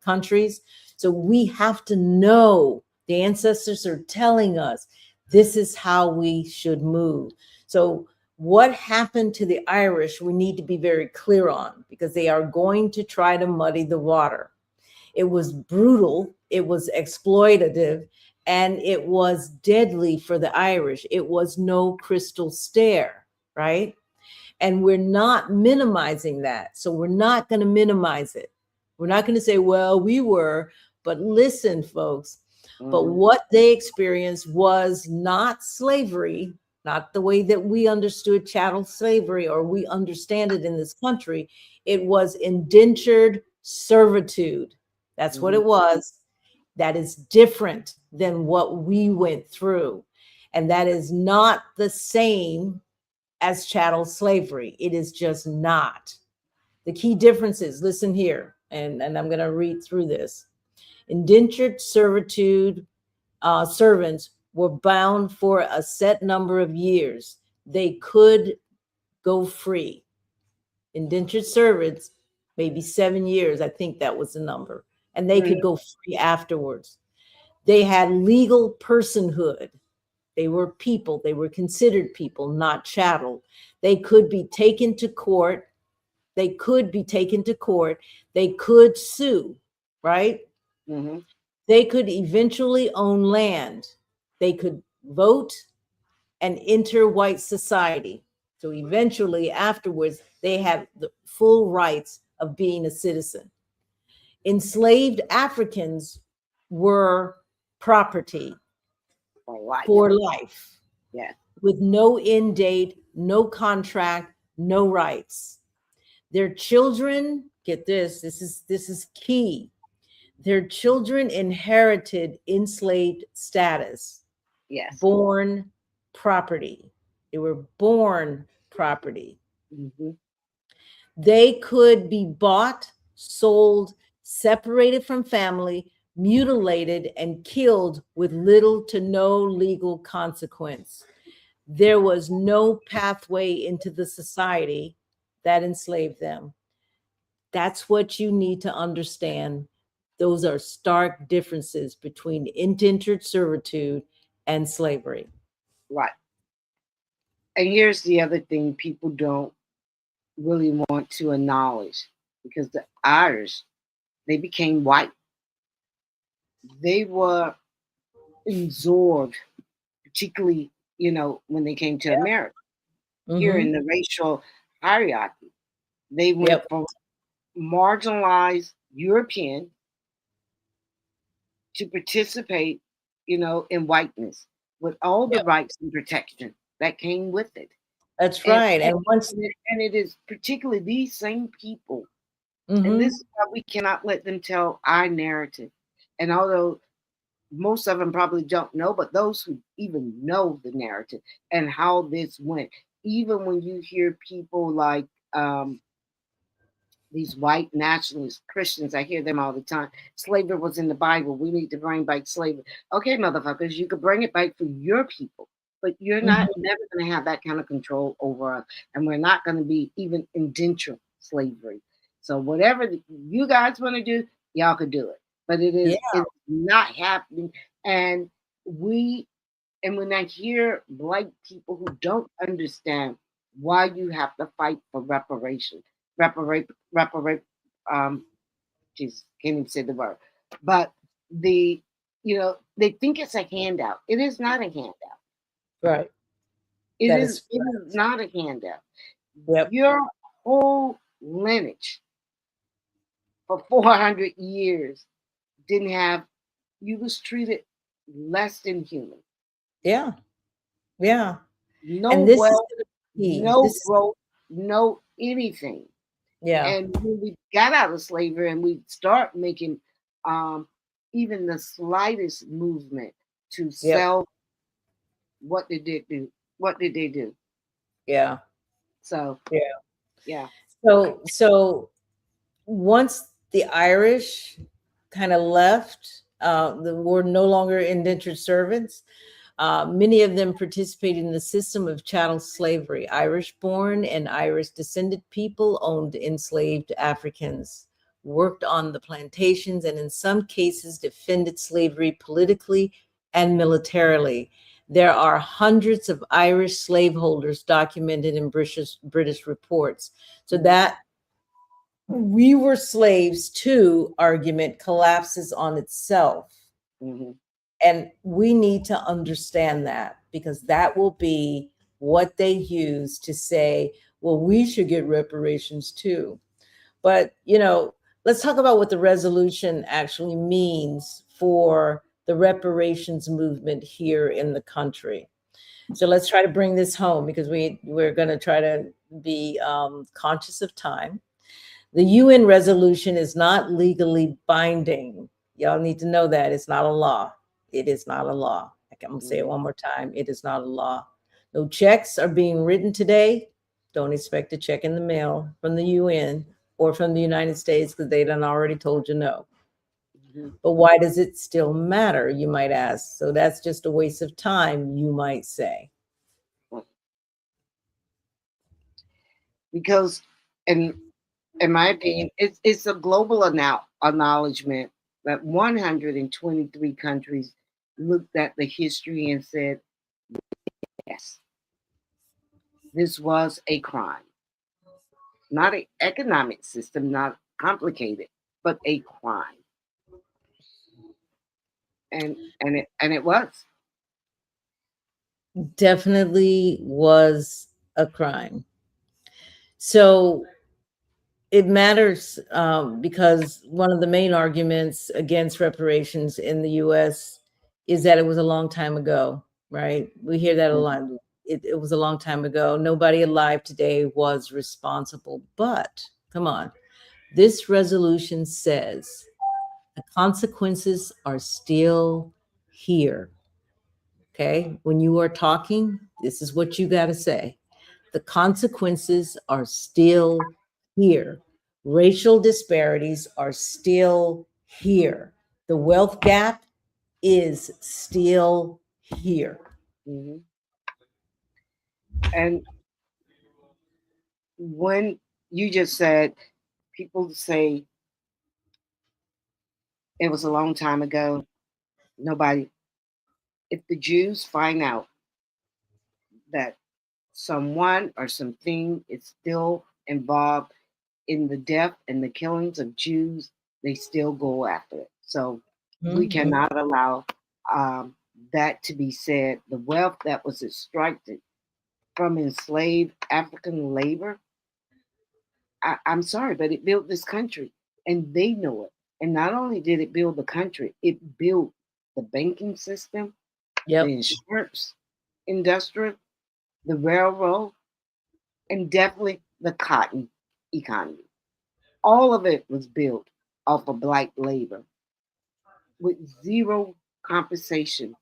countries. So we have to know, the ancestors are telling us, this is how we should move. So what happened to the Irish, we need to be very clear on, because they are going to try to muddy the water. It was brutal, it was exploitative, and it was deadly for the Irish. It was no crystal stair, right? And we're not minimizing that. So we're not going to minimize it. We're not going to say, well, we were, but listen, folks, but what they experienced was not slavery, not the way that we understood chattel slavery, or we understand it in this country. It was indentured servitude. That's what it was. That is different than what we went through. And that is not the same as chattel slavery. It is just not. The key differences, listen here, and I'm going to read through this. Indentured servitude servants were bound for a set number of years. They could go free. Indentured servants, maybe 7 years, I think that was the number, and they could go free afterwards. They had legal personhood. They were people. They were considered people, not chattel. They could be taken to court. They could sue, right? They could eventually own land. They could vote and enter white society. So eventually, afterwards, they have the full rights of being a citizen. Enslaved Africans were property for life, with no end date, no contract, no rights. Their children, get this, this is key. Their children inherited enslaved status. Born property. They were born property. They could be bought, sold, separated from family, mutilated, and killed with little to no legal consequence. There was no pathway into the society that enslaved them. That's what you need to understand. Those are stark differences between indentured servitude and slavery. Right. And here's the other thing people don't really want to acknowledge, because the Irish, they became white. They were absorbed particularly, when they came to America. Here in the racial hierarchy, they went from marginalized European to participate, in whiteness with all the rights and protection that came with it. That's right. And it is particularly these same people. And this is why we cannot let them tell our narrative. And although most of them probably don't know, but those who even know the narrative and how this went, even when you hear people like these white nationalist Christians, I hear them all the time. Slavery was in the Bible. We need to bring back slavery. Okay, motherfuckers, you could bring it back for your people, but you're not never going to have that kind of control over us. And we're not going to be even indentured slavery. So whatever you guys want to do, y'all could do it. But it's not happening. And when I hear black people who don't understand why you have to fight for reparations, geez, can't even say the word, but they think it's a handout. It is not a handout. Right. It is not a handout. Your whole lineage for 400 years you was treated less than human. Yeah. Yeah. No and wealth, no growth, no anything. Yeah. And when we got out of slavery and we start making even the slightest movement to sell, what did they do? Yeah. So yeah. So once the Irish kind of left, were no longer indentured servants. Many of them participated in the system of chattel slavery. Irish-born and Irish-descended people owned enslaved Africans, worked on the plantations, and in some cases defended slavery politically and militarily. There are hundreds of Irish slaveholders documented in British reports. So that we were slaves too argument collapses on itself. And we need to understand that, because that will be what they use to say, well, we should get reparations too. But, let's talk about what the resolution actually means for the reparations movement here in the country. So let's try to bring this home, because we're going to try to be conscious of time. The UN resolution is not legally binding. Y'all need to know that it's not a law. It is not a law. I'm going to say it one more time. It is not a law. No checks are being written today. Don't expect a check in the mail from the UN or from the United States, because they done already told you no. But why does it still matter, you might ask? So that's just a waste of time, you might say. Because, in my opinion, it's a global acknowledgement that 123 countries looked at the history and said, yes, this was a crime. Not an economic system, not complicated, but a crime. And it was. Definitely was a crime. So it matters because one of the main arguments against reparations in the US is that it was a long time ago, right? We hear that a lot. It was a long time ago. Nobody alive today was responsible. But come on, this resolution says the consequences are still here. Okay, when you are talking, this is what you got to say. The consequences are still here. Racial disparities are still here. The wealth gap is still here. And when you just said, people say it was a long time ago, if the Jews find out that someone or something is still involved in the death and the killings of Jews, they still go after it. So we cannot allow that to be said, the wealth that was extracted from enslaved African labor, I'm sorry, but it built this country, and they know it. And not only did it build the country, it built the banking system, Yep. the insurance industry, the railroad, and definitely the cotton economy. All of it was built off of black labor with zero compensation.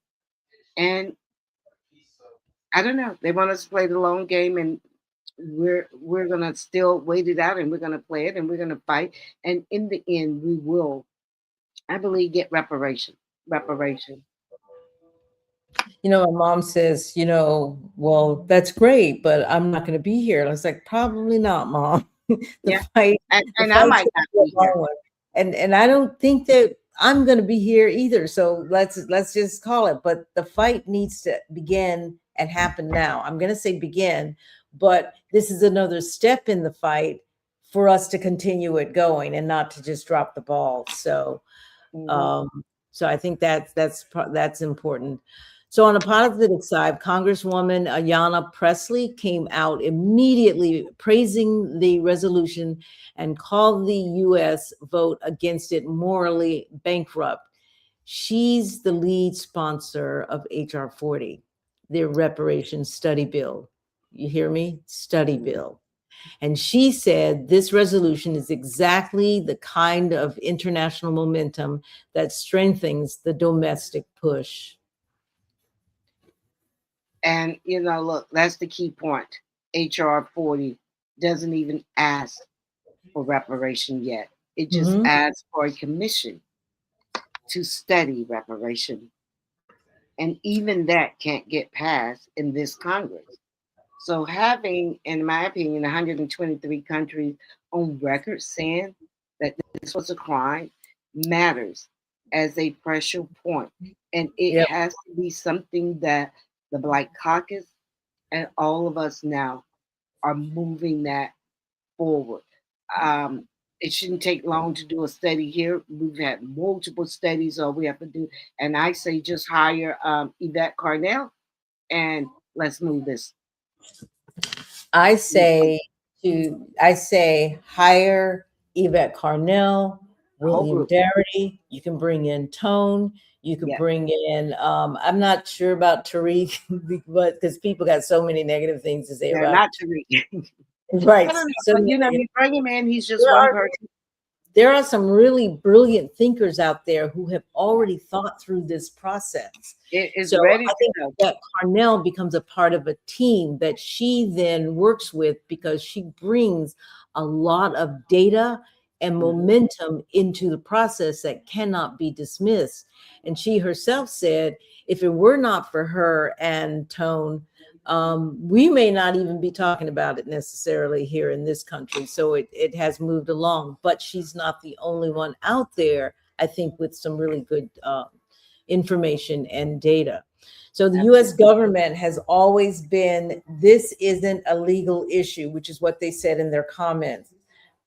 And I don't know, they want us to play the long game, and we're gonna still wait it out, and we're gonna play it, and we're gonna fight. And in the end, we will, I believe, get reparation. Reparation. You know, my mom says, you know, well, that's great, but I'm not going to be here. And I was like, probably not, Mom. the Yeah. fight, And the I might fight's not gonna be go here. on. And I don't think that I'm going to be here either. So let's just call it. But the fight needs to begin and happen now. I'm going to say begin, but this is another step in the fight for us to continue it going and not to just drop the ball. So, so I think that's important. So on a positive side, Congresswoman Ayanna Pressley came out immediately praising the resolution and called the U.S. vote against it morally bankrupt. She's the lead sponsor of H.R. 40, the Reparations study bill. You hear me? Study bill. And she said this resolution is exactly the kind of international momentum that strengthens the domestic push. And look, that's the key point. HR 40 doesn't even ask for reparation yet. It just asks for a commission to study reparation. And even that can't get passed in this Congress. So having, in my opinion, 123 countries on record saying that this was a crime matters as a pressure point. And it has to be something that the Black Caucus and all of us now are moving that forward. It shouldn't take long to do a study here. We've had multiple studies, all we have to do. And I say just hire Yvette Carnell and let's move this. I say hire Yvette Carnell, William Darity. You can bring in Tone. You could bring in, I'm not sure about Tariq, but because people got so many negative things to say about not Tariq. Right. So, you bring him in, he's just one person. There are some really brilliant thinkers out there who have already thought through this process. It is so ready I think to go. that Carnell becomes a part of a team that she then works with because she brings a lot of data and momentum into the process that cannot be dismissed. And she herself said, if it were not for her and Tone, we may not even be talking about it necessarily here in this country. So it has moved along, but she's not the only one out there, I think, with some really good information and data. So the US government has always been, this isn't a legal issue, which is what they said in their comments.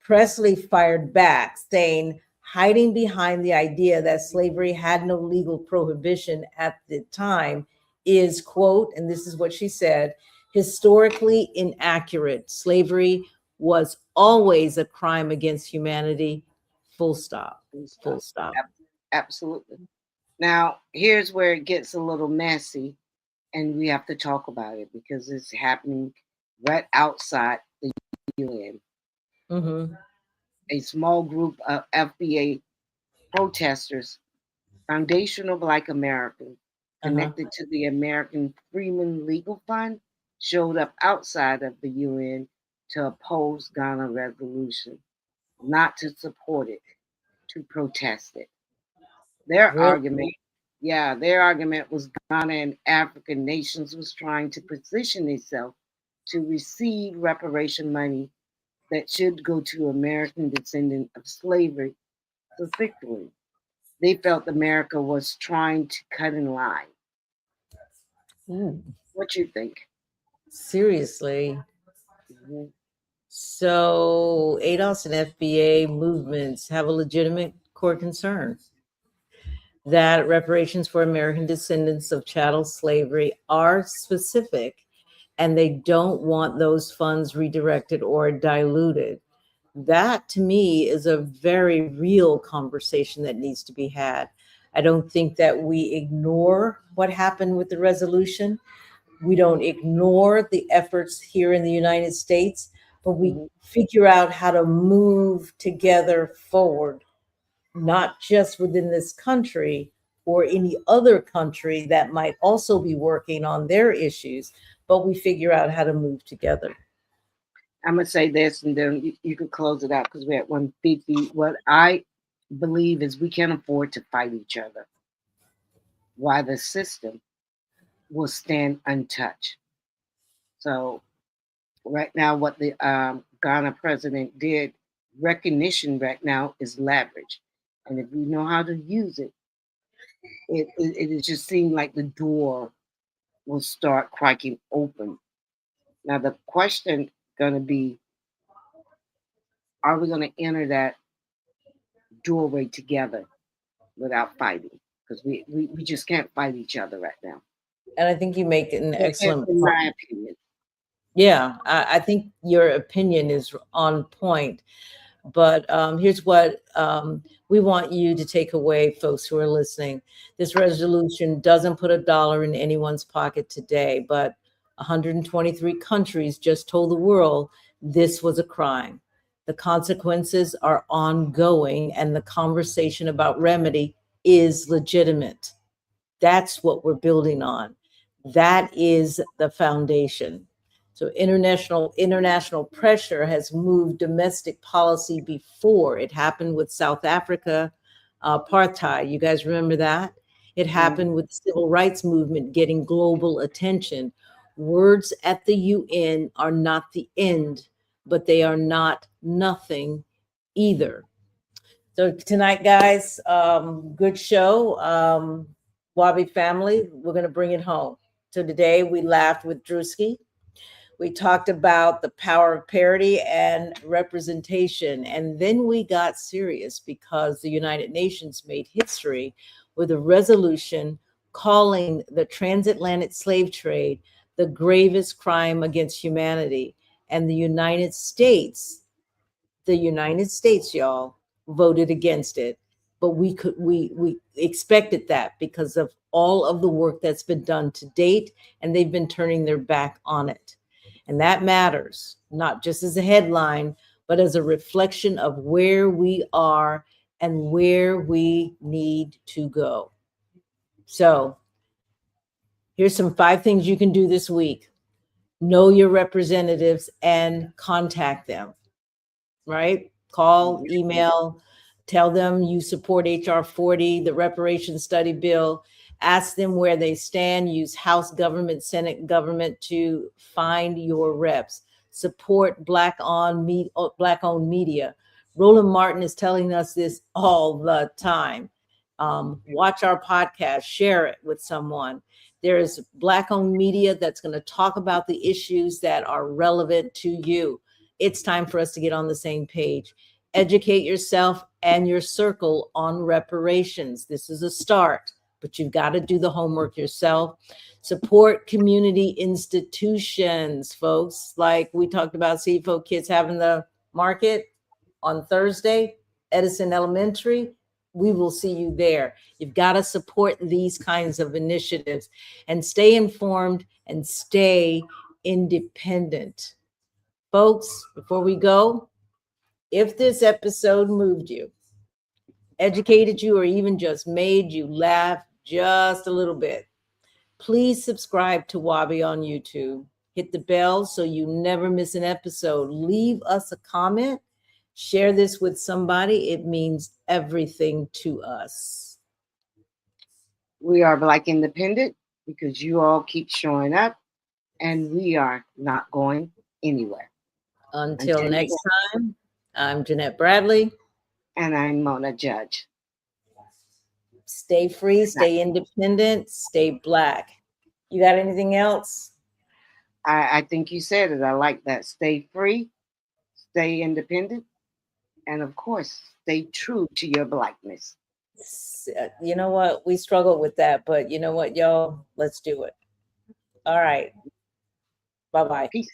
Pressley fired back, saying, hiding behind the idea that slavery had no legal prohibition at the time is, quote, and this is what she said, historically inaccurate. Slavery was always a crime against humanity, full stop, full stop. Absolutely. Now, here's where it gets a little messy, and we have to talk about it because it's happening right outside the UN. A small group of FBA protesters, foundational Black Americans, connected to the American Freeman Legal Fund, showed up outside of the UN to oppose Ghana resolution, not to support it, to protest it. Their argument was Ghana and African nations was trying to position itself to receive reparation money that should go to American descendants of slavery specifically. They felt America was trying to cut in line. What you think? Seriously. So ADOS and FBA movements have a legitimate core concern. that reparations for American descendants of chattel slavery are specific, and they don't want those funds redirected or diluted. That to me is a very real conversation that needs to be had. I don't think that we ignore what happened with the resolution. We don't ignore the efforts here in the United States, but we figure out how to move together forward, not just within this country or any other country that might also be working on their issues, but we figure out how to move together. I'm going to say this, and then you can close it out because we're at 150. What I believe is we can't afford to fight each other while the system will stand untouched. So right now, what the Ghana president did, recognition right now is leverage. And if we know how to use it, it just seemed like the door will start cracking open. Now, the question going to be, are we going to enter that doorway together without fighting? Because we just can't fight each other right now. And I think you make an excellent in point. my opinion. Yeah, I think your opinion is on point. But here's what we want you to take away, folks who are listening. This resolution doesn't put a dollar in anyone's pocket today, but 123 countries just told the world this was a crime. The consequences are ongoing, and the conversation about remedy is legitimate. That's what we're building on. That is the foundation. So international pressure has moved domestic policy before. It happened with South Africa apartheid. You guys remember that? It happened with the civil rights movement getting global attention. Words at the UN are not the end, but they are not nothing either. So tonight, guys, good show. Wabi family, we're going to bring it home. So today we laughed with Druski. We talked about the power of parity and representation. And then we got serious because the United Nations made history with a resolution calling the transatlantic slave trade the gravest crime against humanity. And the United States, y'all, voted against it. But we expected that because of all of the work that's been done to date, and they've been turning their back on it. And that matters, not just as a headline, but as a reflection of where we are and where we need to go. So here's some 5 things you can do this week. Know your representatives and contact them, right? Call, email, tell them you support HR 40, the reparations study bill. Ask them where they stand. Use House government, Senate government to find your reps. Support Black-owned media. Roland Martin is telling us this all the time. Watch our podcast, share it with someone. There is Black-owned media that's going to talk about the issues that are relevant to you. It's time for us to get on the same page. Educate yourself and your circle on reparations. This is a start, but you've got to do the homework yourself. Support community institutions, folks. Like we talked about CFO Kids having the market on Thursday, Edison Elementary. We will see you there. You've got to support these kinds of initiatives and stay informed and stay independent. Folks, before we go, if this episode moved you, educated you, or even just made you laugh just a little bit, please subscribe to Wabi on YouTube. Hit the bell so you never miss an episode. Leave us a comment. Share this with somebody. It means everything to us. We are Black Independent because you all keep showing up, and we are not going anywhere. Until next time, I'm Jeanette Bradley. And I'm Mona Judge. Stay free, stay independent, stay Black. You got anything else? I think you said it. I like that. Stay free, stay independent, and of course, stay true to your Blackness. You know what? We struggle with that, but you know what, y'all? Let's do it. All right. Bye-bye. Peace.